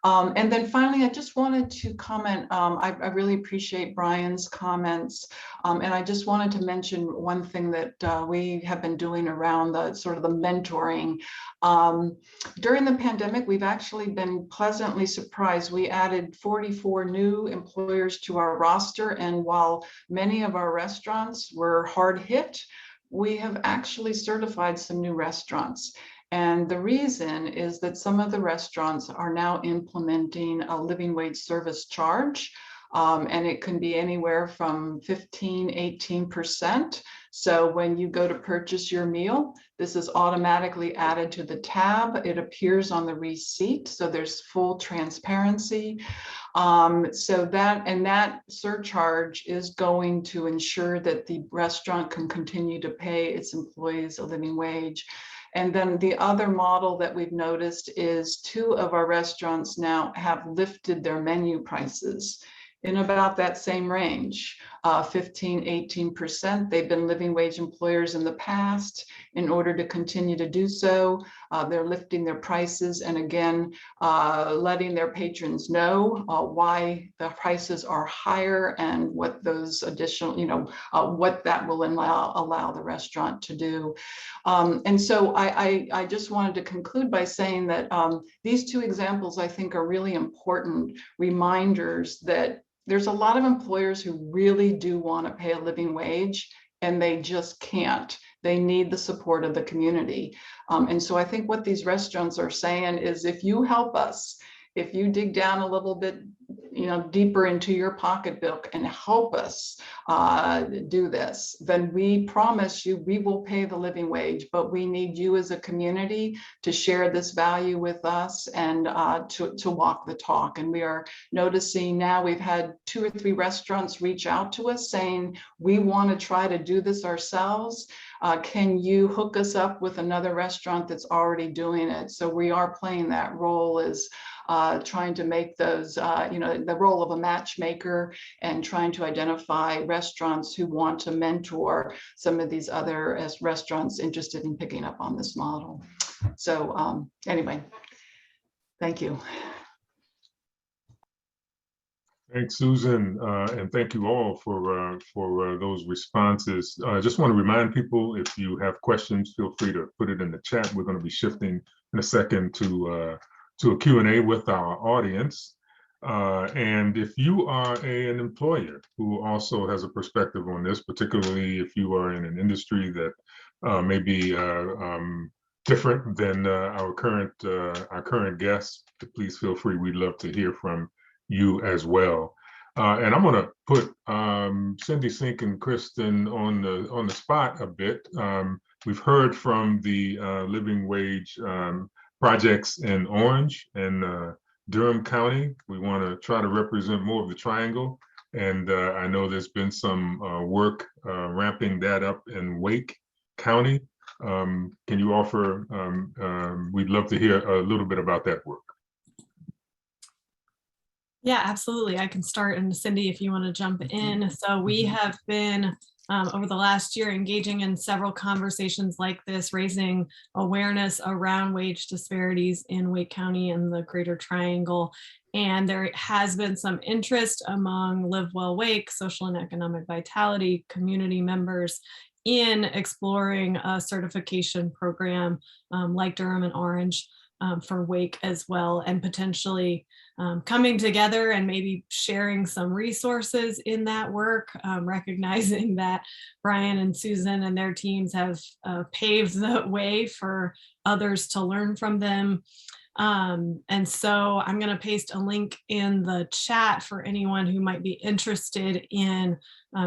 K: And then finally, I just wanted to comment, I really appreciate Brian's comments. And I just wanted to mention one thing that we have been doing around the sort of the mentoring. During the pandemic, we've actually been pleasantly surprised. We added 44 new employers to our roster. And while many of our restaurants were hard hit, we have actually certified some new restaurants. And the reason is that some of the restaurants are now implementing a living wage service charge. And it can be anywhere from 15, 18%. So when you go to purchase your meal, this is automatically added to the tab. It appears on the receipt. So there's full transparency. So that surcharge is going to ensure that the restaurant can continue to pay its employees a living wage. And then the other model that we've noticed is 2 of our restaurants now have lifted their menu prices in about that same range, 15, 18%. They've been living wage employers in the past. In order to continue to do so, they're lifting their prices and again, letting their patrons know why the prices are higher and what those additional, what that will allow the restaurant to do. And so I just wanted to conclude by saying that these 2 examples I think are really important reminders that there's a lot of employers who really do want to pay a living wage and they just can't. They need the support of the community. And so I think what these restaurants are saying is if you help us, if you dig down a little bit, deeper into your pocketbook and help us do this, then we promise you we will pay the living wage, but we need you as a community to share this value with us and to walk the talk. And we are noticing now we've had 2 or 3 restaurants reach out to us saying, we want to try to do this ourselves. Can you hook us up with another restaurant that's already doing it? So we are playing that role as trying to make those, the role of a matchmaker and trying to identify restaurants who want to mentor some of these other restaurants interested in picking up on this model. So anyway, thank you.
C: Thanks, Susan, and thank you all for those responses. I just want to remind people, if you have questions, feel free to put it in the chat. We're going to be shifting in a second to a Q&A with our audience. And if you are an employer who also has a perspective on this, particularly if you are in an industry that may be different than our current guests, please feel free. We'd love to hear from you as well. And I'm going to put Cindy Sink and Kristen on the spot a bit. We've heard from the living wage projects in Orange and Durham County. We want to try to represent more of the Triangle. And I know there's been some work ramping that up in Wake County. Can you offer, we'd love to hear a little bit about that work.
B: Yeah, absolutely. I can start. And Cindy, if you want to jump in. So we have been over the last year engaging in several conversations like this, raising awareness around wage disparities in Wake County and the Greater Triangle. And there has been some interest among Live Well Wake, Social and Economic Vitality community members in exploring a certification program like Durham and Orange for Wake as well, and potentially coming together and maybe sharing some resources in that work, recognizing that Brian and Susan and their teams have paved the way for others to learn from them. And so I'm going to paste a link in the chat for anyone who might be interested in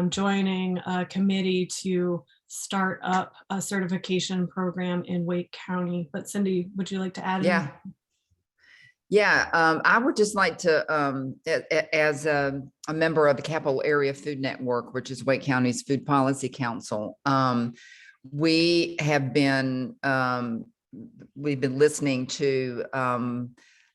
B: joining a committee to start up a certification program in Wake County. But Cindy, would you like to add?
L: Yeah. Yeah, I would just like to, as a member of the Capital Area Food Network, which is Wake County's Food Policy Council, we have been, we've been listening to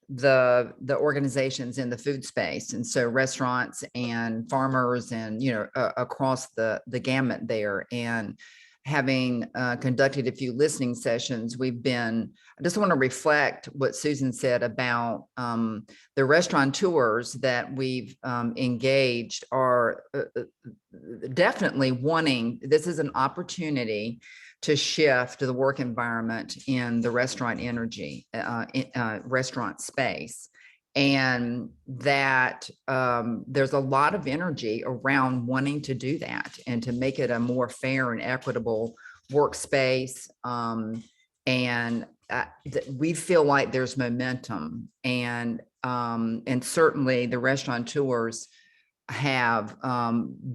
L: the organizations in the food space, and so restaurants and farmers and across the gamut there, and having conducted a few listening sessions, I just want to reflect what Susan said about the restaurateurs that we've engaged are definitely wanting, this is an opportunity to shift the work environment in the restaurant restaurant space. And that there's a lot of energy around wanting to do that and to make it a more fair and equitable workspace. And we feel like there's momentum, and certainly the restaurateurs have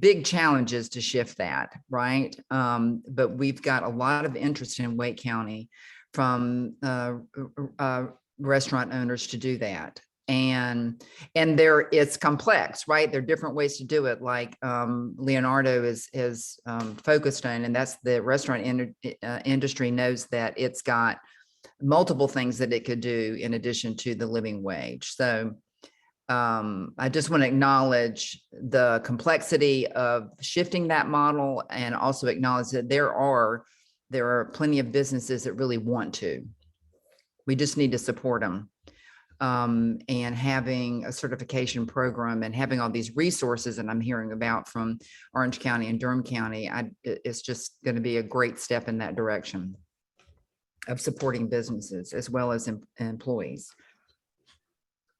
L: big challenges to shift that, right? But we've got a lot of interest in Wake County from restaurant owners to do that. And it's complex, right? There are different ways to do it, like Leonardo is focused on, and that's the restaurant industry knows that it's got multiple things that it could do in addition to the living wage. So I just want to acknowledge the complexity of shifting that model, and also acknowledge that there are plenty of businesses that really want to. We just need to support them. And having a certification program and having all these resources that I'm hearing about from Orange County and Durham County, it's just going to be a great step in that direction of supporting businesses as well as employees.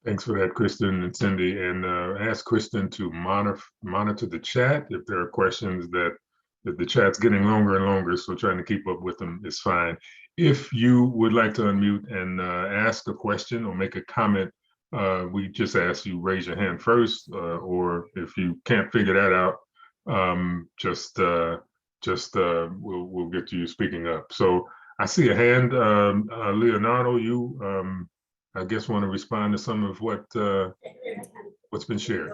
C: Thanks for that, Kristen and Cindy. And ask Kristen to monitor the chat. If there are questions that the chat's getting longer and longer, so trying to keep up with them is fine. If you would like to unmute and ask a question or make a comment, we just ask you raise your hand first, or if you can't figure that out, we'll get to you speaking up. So I see a hand, Leonardo. You, I guess, want to respond to some of what's been shared.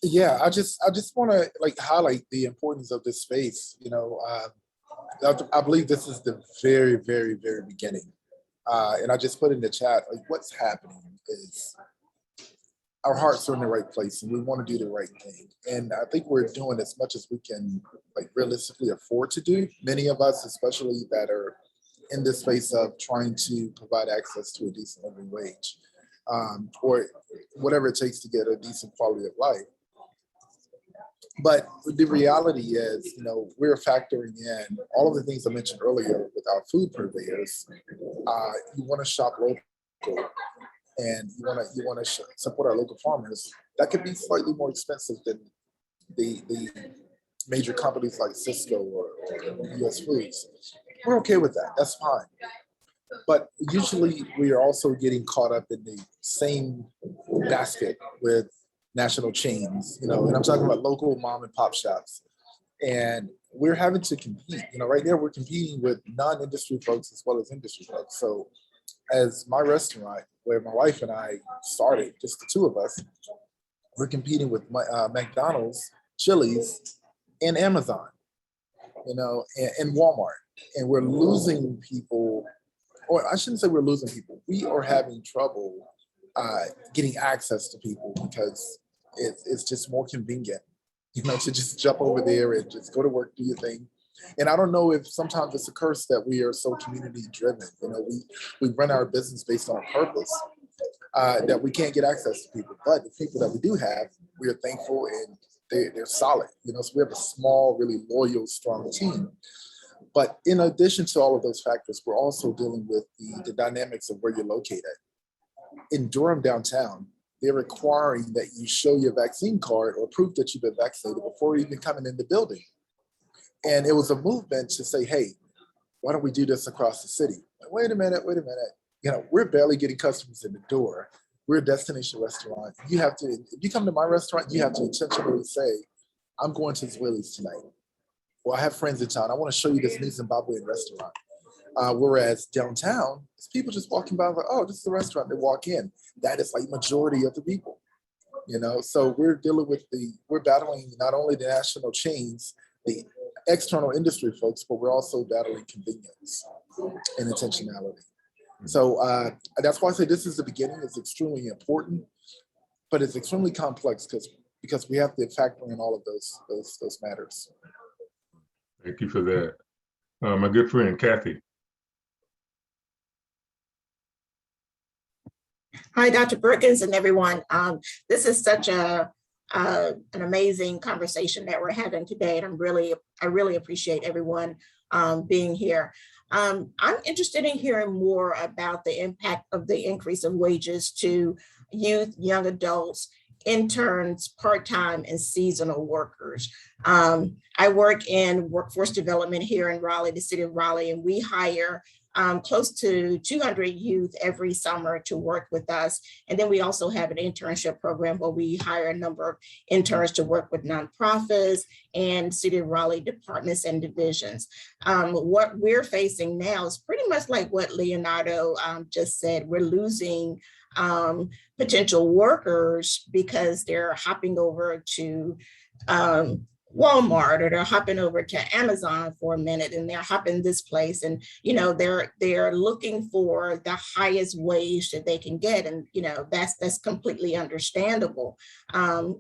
H: Yeah, I just want to highlight the importance of this space. I believe this is the very, very, very beginning. And I just put in the chat, what's happening is our hearts are in the right place and we want to do the right thing. And I think we're doing as much as we can realistically afford to do. Many of us, especially that are in this space of trying to provide access to a decent living wage, or whatever it takes to get a decent quality of life. But the reality is, we're factoring in all of the things I mentioned earlier with our food purveyors. You want to shop local, and you want to support our local farmers. That could be slightly more expensive than the major companies like Cisco or US Foods. We're okay with that. That's fine. But usually we are also getting caught up in the same basket with national chains, and I'm talking about local mom and pop shops. And we're having to compete. Right now we're competing with non-industry folks as well as industry folks. So as my restaurant, where my wife and I started, just the two of us, we're competing with McDonald's, Chili's, and Amazon, and Walmart. And we're losing people, or I shouldn't say we're losing people. We are having trouble getting access to people because it's just more convenient, to just jump over there and just go to work, do your thing. And I don't know if sometimes it's a curse that we are so community driven. We run our business based on a purpose, that we can't get access to people. But the people that we do have, we are thankful and they're solid. So we have a small, really loyal, strong team. But in addition to all of those factors, we're also dealing with the dynamics of where you're located. In Durham downtown, they're requiring that you show your vaccine card or proof that you've been vaccinated before even coming in the building. And it was a movement to say, hey, why don't we do this across the city? Wait a minute. We're barely getting customers in the door. We're a destination restaurant. If you come to my restaurant, you have to intentionally say, I'm going to Zwilly's tonight. Well, I have friends in town. I want to show you this new Zimbabwean restaurant. Whereas downtown, it's people just walking by, oh, this is the restaurant. They walk in. That is majority of the people, So we're battling not only the national chains, the external industry folks, but we're also battling convenience and intentionality. So that's why I say this is the beginning. It's extremely important, but it's extremely complex because we have to factor in all of those matters.
C: Thank you for that. My good friend Kathy.
F: Hi, Dr. Perkins and everyone. This is such an amazing conversation that we're having today, and I really appreciate everyone being here. I'm interested in hearing more about the impact of the increase of wages to youth, young adults, interns, part-time, and seasonal workers. I work in workforce development here in Raleigh, the city of Raleigh, and we hire close to 200 youth every summer to work with us. And then we also have an internship program where we hire a number of interns to work with nonprofits and City of Raleigh departments and divisions. What we're facing now is pretty much like what Leonardo just said. We're losing potential workers because they're hopping over to Walmart, or they're hopping over to Amazon for a minute, and they're hopping this place, and they're looking for the highest wage that they can get, and that's completely understandable.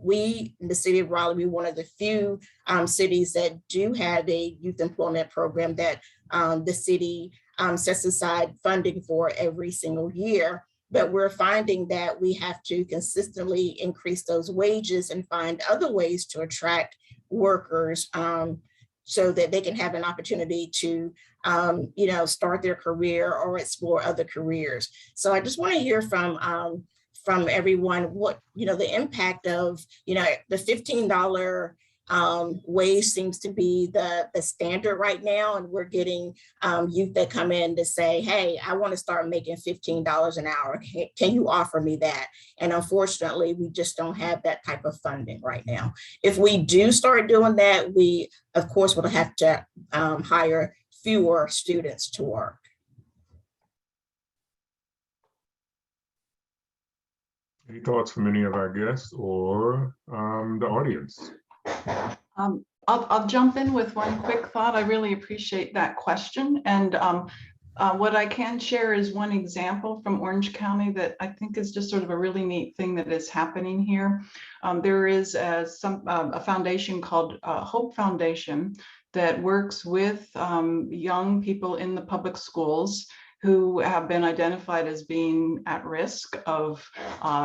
F: We in the city of Raleigh, we're one of the few cities that do have a youth employment program that the city sets aside funding for every single year. But we're finding that we have to consistently increase those wages and find other ways to attract workers so that they can have an opportunity to start their career or explore other careers. So I just want to hear from everyone what the impact of the $15 wage seems to be the standard right now, and we're getting youth that come in to say, hey, I want to start making $15 an hour. Can you offer me that? And unfortunately, we just don't have that type of funding right now. If we do start doing that, we of course will have to hire fewer students to work.
C: Any thoughts from any of our guests or the audience?
K: I'll jump in with one quick thought. I really appreciate that question. And what I can share is one example from Orange County that I think is just sort of a really neat thing that is happening here. There is a foundation called Hope Foundation that works with young people in the public schools who have been identified as being at risk of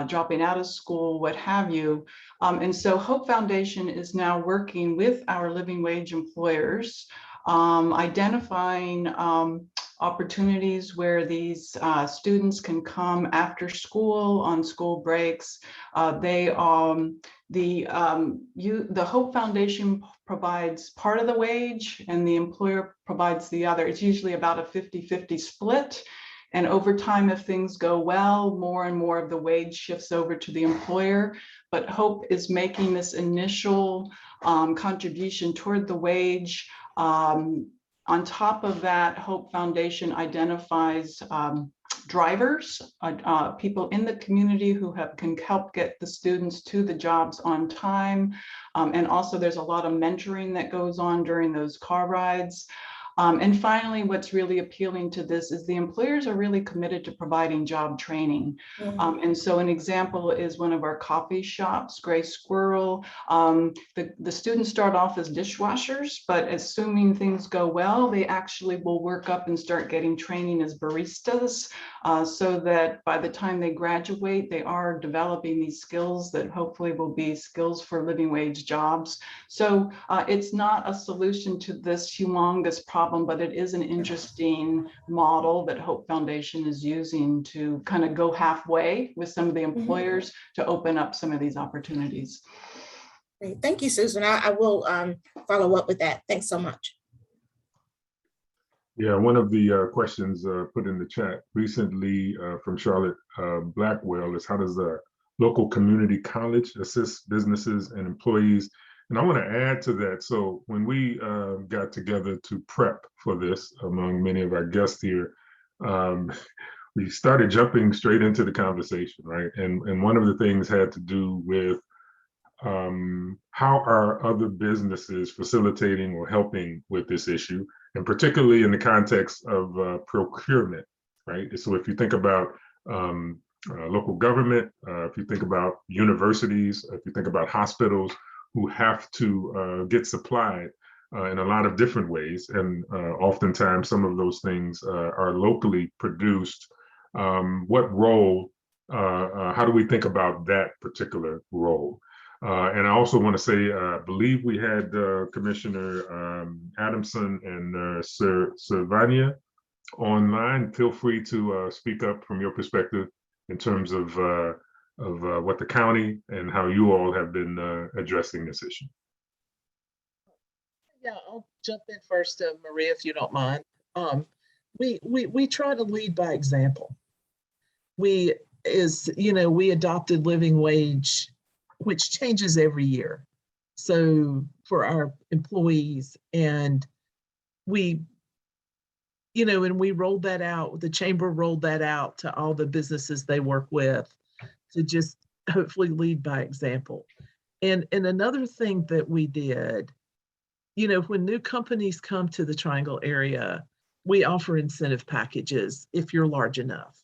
K: dropping out of school, what have you. And so Hope Foundation is now working with our living wage employers, identifying opportunities where these students can come after school on school breaks. The Hope Foundation provides part of the wage and the employer provides the other. It's usually about a 50-50 split. And over time, if things go well, more and more of the wage shifts over to the employer. But Hope is making this initial contribution toward the wage. On top of that, Hope Foundation identifies drivers, people in the community who can help get the students to the jobs on time. And also there's a lot of mentoring that goes on during those car rides. And finally, what's really appealing to this is the employers are really committed to providing job training. And so an example is one of our coffee shops, Gray Squirrel. The students start off as dishwashers, but assuming things go well, they actually will work up and start getting training as baristas, so that by the time they graduate, they are developing these skills that hopefully will be skills for living wage jobs. So it's not a solution to this humongous problem, but it is an interesting model that Hope Foundation is using to kind of go halfway with some of the employers to open up some of these opportunities.
F: Great. Thank you, Susan. I will follow up with that. Thanks so much.
C: Yeah, one of the questions put in the chat recently from Charlotte Blackwell is, how does the local community college assist businesses and employees? And I want to add to that. So when we got together to prep for this, among many of our guests here, we started jumping straight into the conversation, right? And one of the things had to do with how are other businesses facilitating or helping with this issue, and particularly in the context of procurement, right? So if you think about local government, if you think about universities, if you think about hospitals who have to get supplied in a lot of different ways. And oftentimes some of those things are locally produced. What role, how do we think about that particular role? And I also want to say, I believe we had Commissioner Adamson and Sir Vania online. Feel free to speak up from your perspective in terms of what the county and how you all have been addressing this issue.
M: Yeah, I'll jump in first, Maria, if you don't mind. We try to lead by example. We adopted living wage, which changes every year. So for our employees, and we rolled that out, the chamber rolled that out to all the businesses they work with to just hopefully lead by example. And another thing that we did, when new companies come to the Triangle area, we offer incentive packages if you're large enough.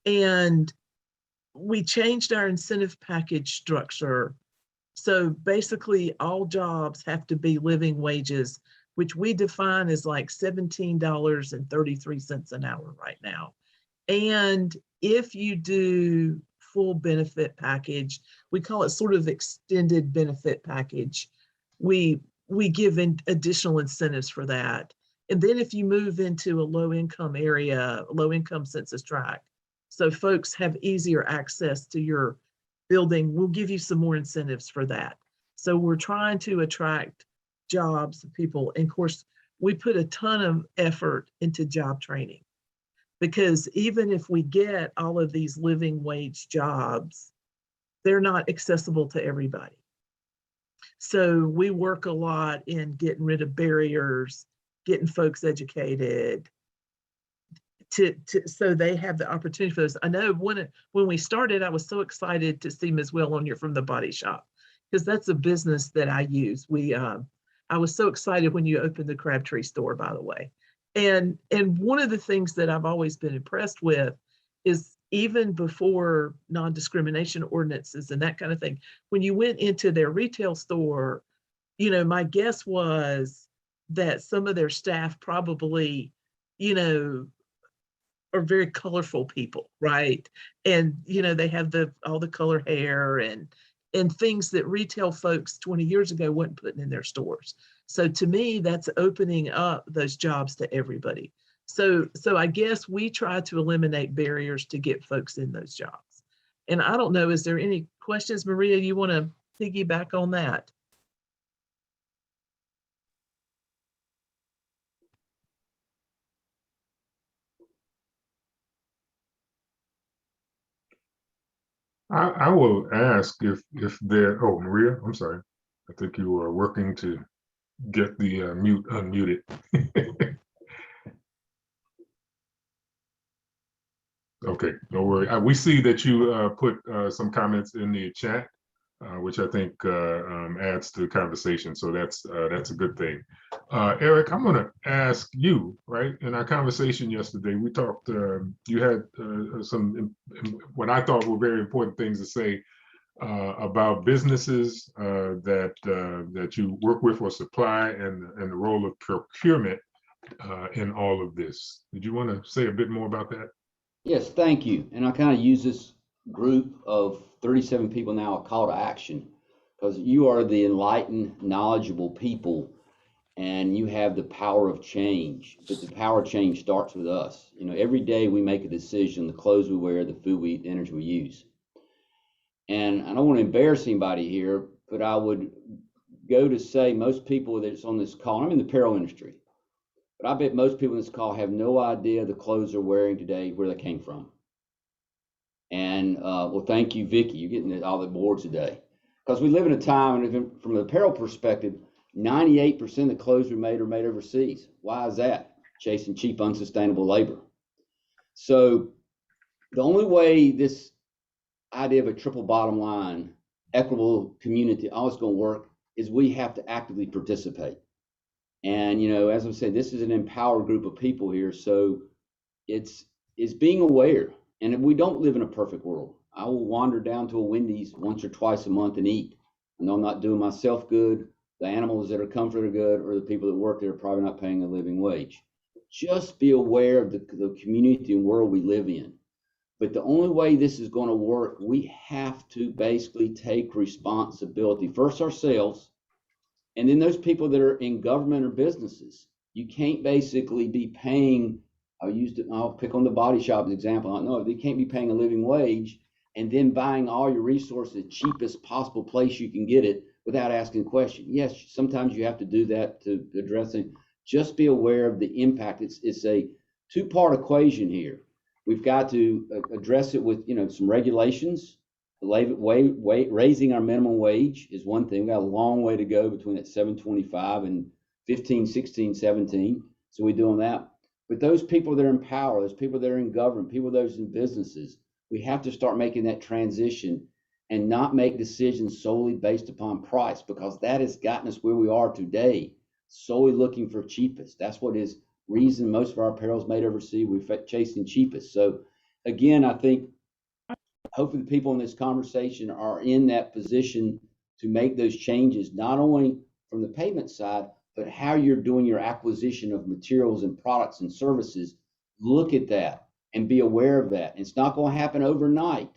M: And we changed our incentive package structure. So basically all jobs have to be living wages, which we define as like $17.33 an hour right now. And if you do full benefit package, we call it sort of extended benefit package, we give in additional incentives for that. And then if you move into a low income area, low income census tract, so folks have easier access to your building, we'll give you some more incentives for that. So we're trying to attract jobs, people. And of course, we put a ton of effort into job training, because even if we get all of these living wage jobs, they're not accessible to everybody. So we work a lot in getting rid of barriers, getting folks educated, so they have the opportunity for this. I know when we started, I was so excited to see Ms. Willonia from The Body Shop, because that's a business that I use. I was so excited when you opened the Crabtree store, by the way. And one of the things that I've always been impressed with is, even before non-discrimination ordinances and that kind of thing, when you went into their retail store, my guess was that some of their staff probably, are very colorful people, right? And they have all the color hair and things that retail folks 20 years ago weren't putting in their stores. So to me, that's opening up those jobs to everybody. So I guess we try to eliminate barriers to get folks in those jobs. And I don't know, is there any questions, Maria, you want to piggyback on that?
C: I will ask if there, oh, Maria, I'm sorry. I think you are working to get the mute unmuted. Okay, no worry. We see that you put some comments in the chat, which I think adds to the conversation. So that's a good thing. Eric, I'm going to ask you, right? In our conversation yesterday, we talked, you had some, what I thought were very important things to say about businesses that you work with or supply, and the role of procurement in all of this. Did you want to say a bit more about that?
I: Yes, thank you. And I kind of use this group of 37 people now a call to action, because you are the enlightened, knowledgeable people, and you have the power of change. But the power of change starts with us. Every day we make a decision: the clothes we wear, the food we eat, the energy we use. And I don't want to embarrass anybody here, but I would go to say most people that's on this call, I'm in the apparel industry, but I bet most people in this call have no idea the clothes they're wearing today, where they came from. And well, thank you, Vicki. You're getting all the awards today, because we live in a time, and from an apparel perspective, 98% of the clothes we made are made overseas. Why is that? Chasing cheap, unsustainable labor. So the only way this idea of a triple bottom line, equitable community, always going to work is we have to actively participate. And, as I said, this is an empowered group of people here. So it's being aware. And we don't live in a perfect world. I will wander down to a Wendy's once or twice a month and eat. I know I'm not doing myself good, the animals that are comforted good, or the people that work there are probably not paying a living wage. Just be aware of the community and world we live in. But the only way this is going to work, we have to basically take responsibility, first ourselves, and then those people that are in government or businesses. You can't basically be paying, I'll pick on the body shop as an example. No, they can't be paying a living wage and then buying all your resources the cheapest possible place you can get it without asking a question. Yes, sometimes you have to do that to address it. Just be aware of the impact. It's a two-part equation here. We've got to address it with, some regulations. Raising our minimum wage is one thing. We've got a long way to go between that 725 and 15, 16, 17. So we're doing that. But those people that are in power, those people that are in government, people those in businesses, we have to start making that transition and not make decisions solely based upon price, because that has gotten us where we are today, solely looking for cheapest. That's what is reason most of our apparel is made overseas. We're chasing cheapest. So again, I think hopefully the people in this conversation are in that position to make those changes, not only from the payment side, but how you're doing your acquisition of materials and products and services. Look at that and be aware of that. It's not going to happen overnight,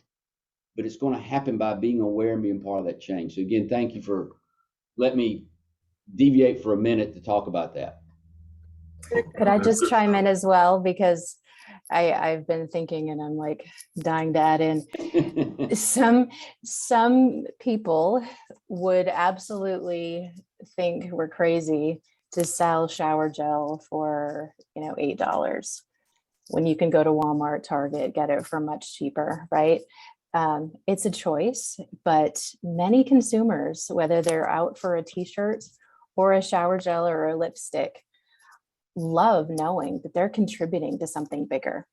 I: but it's going to happen by being aware and being part of that change. So again, thank you for letting me deviate for a minute to talk about that.
G: Could I just chime in as well? Because I've been thinking, and I'm like dying to add in. Some people would absolutely think we're crazy to sell shower gel for, $8 when you can go to Walmart, Target, get it for much cheaper, right? It's a choice, but many consumers, whether they're out for a t-shirt or a shower gel or a lipstick, love knowing that they're contributing to something bigger,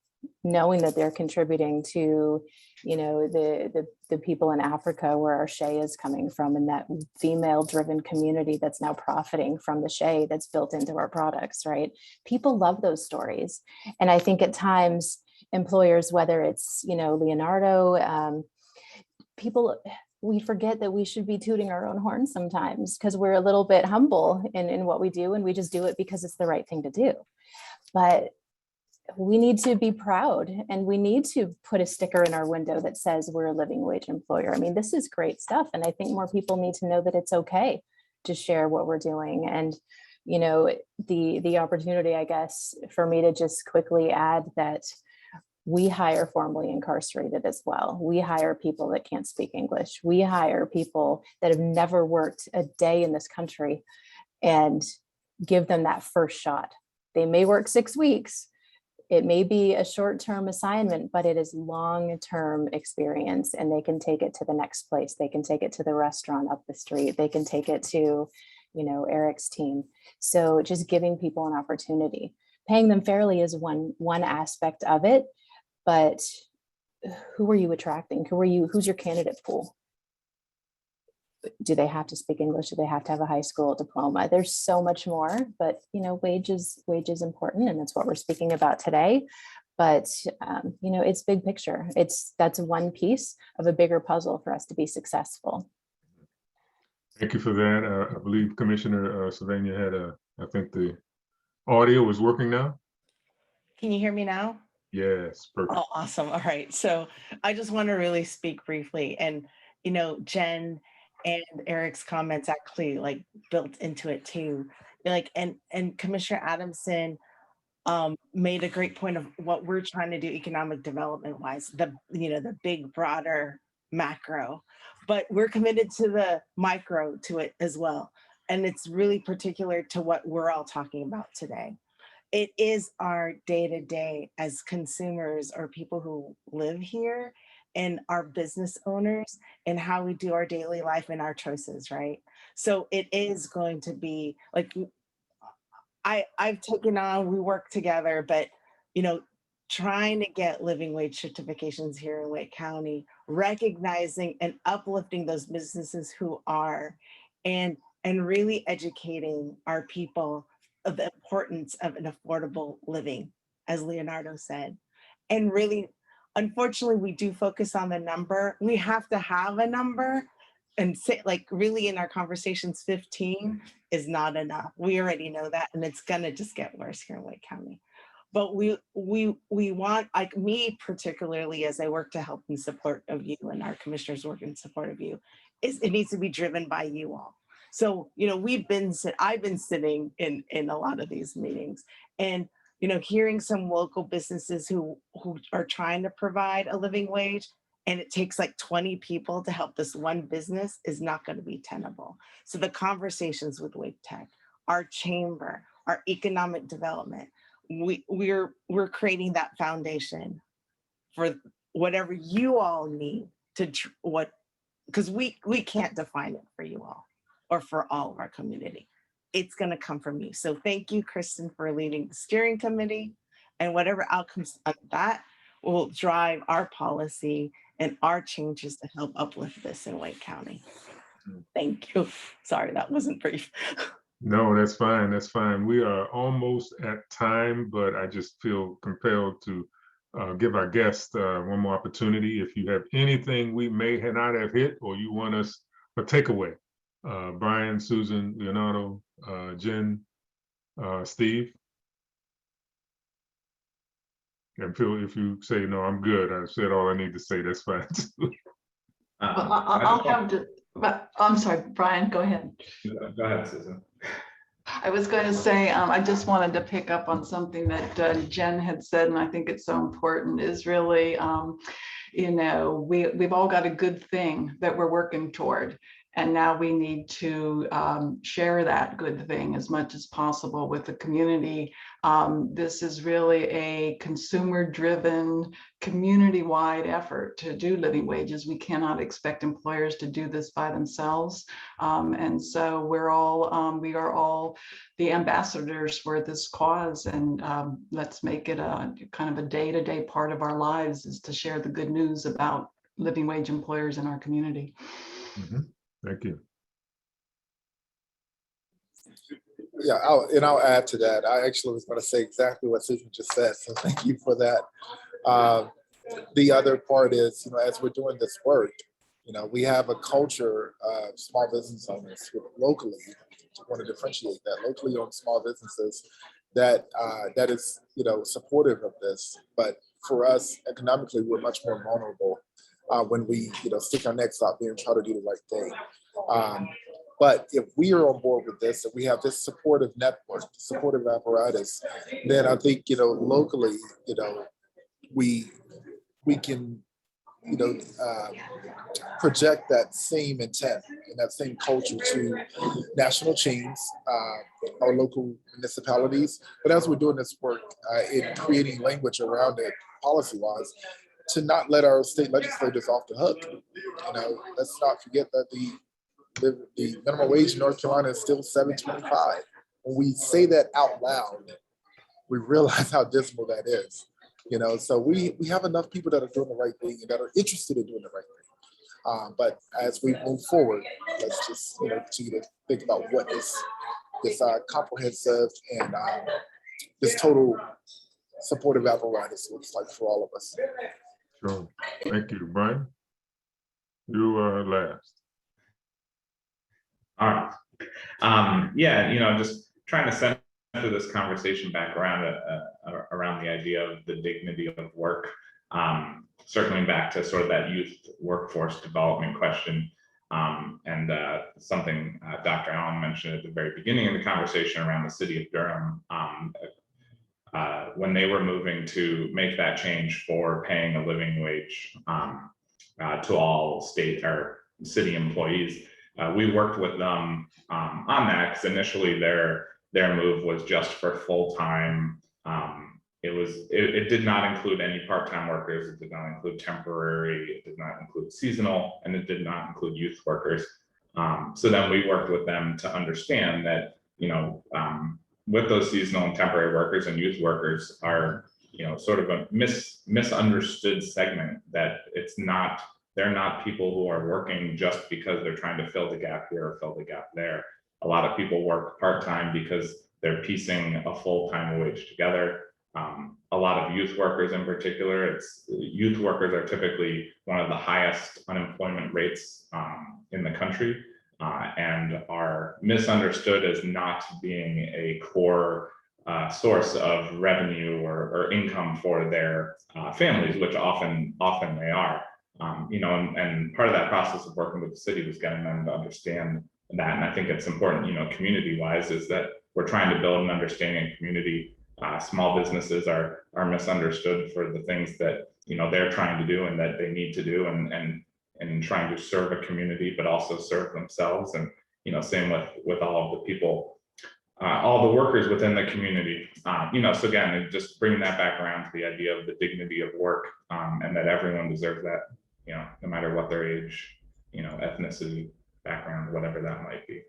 G: knowing that they're contributing to, the people in Africa where our Shea is coming from, and that female-driven community that's now profiting from the Shea that's built into our products, right? People love those stories. And I think at times employers, whether it's, Leonardo, we forget that we should be tooting our own horn sometimes because we're a little bit humble in what we do, and we just do it because it's the right thing to do. But we need to be proud, and we need to put a sticker in our window that says we're a living wage employer. I mean, this is great stuff. And I think more people need to know that it's okay to share what we're doing. And, the opportunity, I guess, for me to just quickly add that we hire formerly incarcerated as well. We hire people that can't speak English. We hire people that have never worked a day in this country and give them that first shot. They may work 6 weeks. It may be a short-term assignment, but it is long-term experience, and they can take it to the next place. They can take it to the restaurant up the street. They can take it to, Eric's team. So just giving people an opportunity. Paying them fairly is one aspect of it. But who are you attracting? Who's your candidate pool? Do they have to speak English? Do they have to have a high school diploma? There's so much more, but wage is important, and that's what we're speaking about today. But it's big picture. That's one piece of a bigger puzzle for us to be successful.
C: Thank you for that. I believe Commissioner Sylvania had I think the audio is working now.
N: Can you hear me now?
C: Yes, perfect.
N: Oh, awesome. All right. So I just want to really speak briefly, and, Jen and Eric's comments actually built into it too. And Commissioner Adamson made a great point of what we're trying to do economic development wise, the big, broader macro, but we're committed to the micro to it as well. And it's really particular to what we're all talking about today. It is our day-to-day as consumers or people who live here, and our business owners, and how we do our daily life and our choices, right? So it is going to be I've taken on, we work together, but trying to get living wage certifications here in Wake County, recognizing and uplifting those businesses who are, and really educating our people of the importance of an affordable living, as Leonardo said. And really, unfortunately, we do focus on the number. We have to have a number and say, like, really in our conversations, 15 is not enough. We already know that, and it's gonna just get worse here in Wake County. But we want, like me particularly, as I work to help in support of you and our commissioners work in support of you, it needs to be driven by you all. So, you know, I've been sitting in a lot of these meetings, and, you know, hearing some local businesses who are trying to provide a living wage, and it takes like 20 people to help this one business is not going to be tenable. So the conversations with Wake Tech, our chamber, our economic development, we're creating that foundation for whatever you all need to because we can't define it for you all or for all of our community. It's going to come from you. So thank you, Kristen, for leading the steering committee, and whatever outcomes of that will drive our policy and our changes to help uplift this in Wake County. Thank you. Sorry, that wasn't brief.
C: No, that's fine. That's fine. We are almost at time, but I just feel compelled to give our guest one more opportunity. If you have anything we may not have hit, or you want us a takeaway, Brian, Susan, Leonardo, Jen, Steve. And Phil, if you say, no, I'm good, I've said all I need to say, that's fine.
K: I'll have to, but I'm sorry, Brian, go ahead.
J: Go ahead, Susan.
K: I was going to say, I just wanted to pick up on something that Jen had said, and I think it's so important, is really, you know, we've all got a good thing that we're working toward. And now we need to share that good thing as much as possible with the community. This is really a consumer-driven, community-wide effort to do living wages. We cannot expect employers to do this by themselves. And so we are all the ambassadors for this cause. And let's make it a kind of a day-to-day part of our lives, is to share the good news about living wage employers in our community.
C: Mm-hmm. Thank you.
H: Yeah, I'll add to that. I actually was going to say exactly what Susan just said, so thank you for that. The other part is, you know, as we're doing this work, you know, we have a culture of small business owners locally. I want to differentiate that, locally owned small businesses that is, you know, supportive of this. But for us, economically, we're much more vulnerable when we, you know, stick our necks out there and try to do the right thing. But if we are on board with this, and we have this supportive network, supportive apparatus, then I think, you know, locally, you know, we can, you know, project that same intent and that same culture to national chains, our local municipalities. But as we're doing this work in creating language around it, policy-wise, to not let our state legislators off the hook. You know, let's not forget that the minimum wage in North Carolina is still $7.25. When we say that out loud, we realize how dismal that is. You know, so we have enough people that are doing the right thing and that are interested in doing the right thing. But as we move forward, let's just, you know, continue to think about what this comprehensive and this total supportive apparatus looks like for all of us.
C: Sure. Thank you, Brian. You are last.
J: All right. Yeah, you know, just trying to center this conversation back around the idea of the dignity of work. Circling back to sort of that youth workforce development question, and something Dr. Allen mentioned at the very beginning of the conversation around the city of Durham. When they were moving to make that change for paying a living wage to all state or city employees, we worked with them on that, because initially their move was just for full-time. It did not include any part-time workers. It did not include temporary. It did not include seasonal, and it did not include youth workers. So then we worked with them to understand that, you know, with those seasonal and temporary workers and youth workers are, you know, sort of a misunderstood segment, that they're not people who are working just because they're trying to fill the gap here or fill the gap there. A lot of people work part-time because they're piecing a full-time wage together. a lot of youth workers in particular. Youth workers are typically one of the highest unemployment rates in the country, and are misunderstood as not being a core source of revenue or income for their families, which often they are. And part of that process of working with the city was getting them to understand that. And I think it's important, community-wise, is that we're trying to build an understanding community. Small businesses are misunderstood for the things that they're trying to do and that they need to do, and trying to serve a community, but also serve themselves. And same with all of the people, all the workers within the community. So again, just bringing that back around to the idea of the dignity of work, and that everyone deserves that, no matter what their age, ethnicity, background, whatever that might be.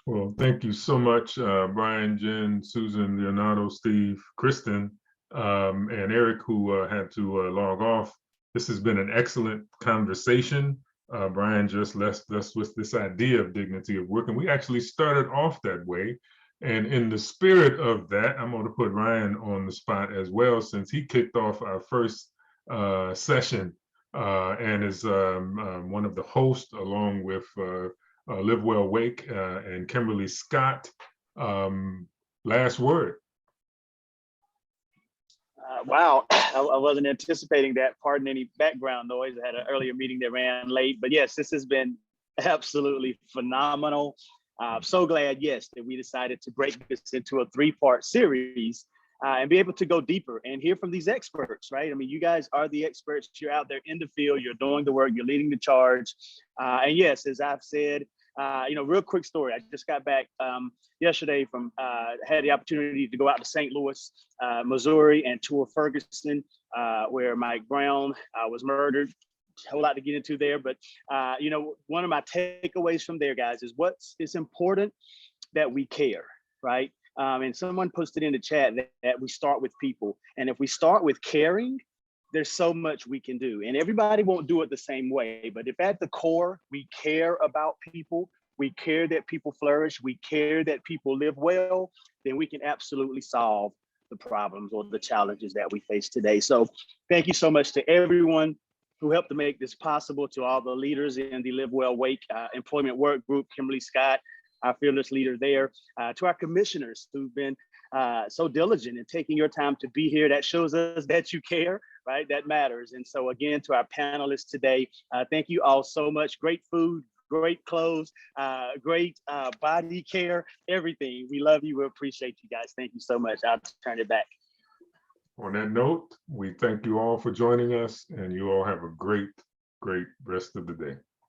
C: Well, thank you so much, Brian, Jen, Susan, Leonardo, Steve, Kristen, and Eric, who had to log off. This has been an excellent conversation. Brian just left us with this idea of dignity of work, and we actually started off that way. And in the spirit of that, I'm going to put Ryan on the spot as well, since he kicked off our first session and is one of the hosts, along with Live Well Wake and Kimberly Scott. Last word.
O: Wow, I wasn't anticipating that. Pardon any background noise. I had an earlier meeting that ran late, but yes, this has been absolutely phenomenal. So glad, yes, that we decided to break this into a 3-part series and be able to go deeper and hear from these experts, right? I mean, you guys are the experts. You're out there in the field, you're doing the work, you're leading the charge. And yes, as I've said, real quick story. I just got back yesterday from, had the opportunity to go out to St. Louis, Missouri, and tour Ferguson, where Mike Brown was murdered. A whole lot to get into there, but one of my takeaways from there, guys, is it's important that we care, right? And someone posted in the chat that we start with people, and if we start with caring, there's so much we can do. And everybody won't do it the same way, but if at the core we care about people, we care that people flourish, we care that people live well, then we can absolutely solve the problems or the challenges that we face today. So thank you so much to everyone who helped to make this possible, to all the leaders in the Live Well Wake Employment Work Group, Kimberly Scott, our fearless leader there, to our commissioners who've been so diligent in taking your time to be here. That shows us that you care, right? That matters. And so again, to our panelists today, thank you all so much. Great food, great clothes, great body care, everything. We love you. We appreciate you guys. Thank you so much. I'll turn it back.
C: On that note, we thank you all for joining us, and you all have a great rest of the day.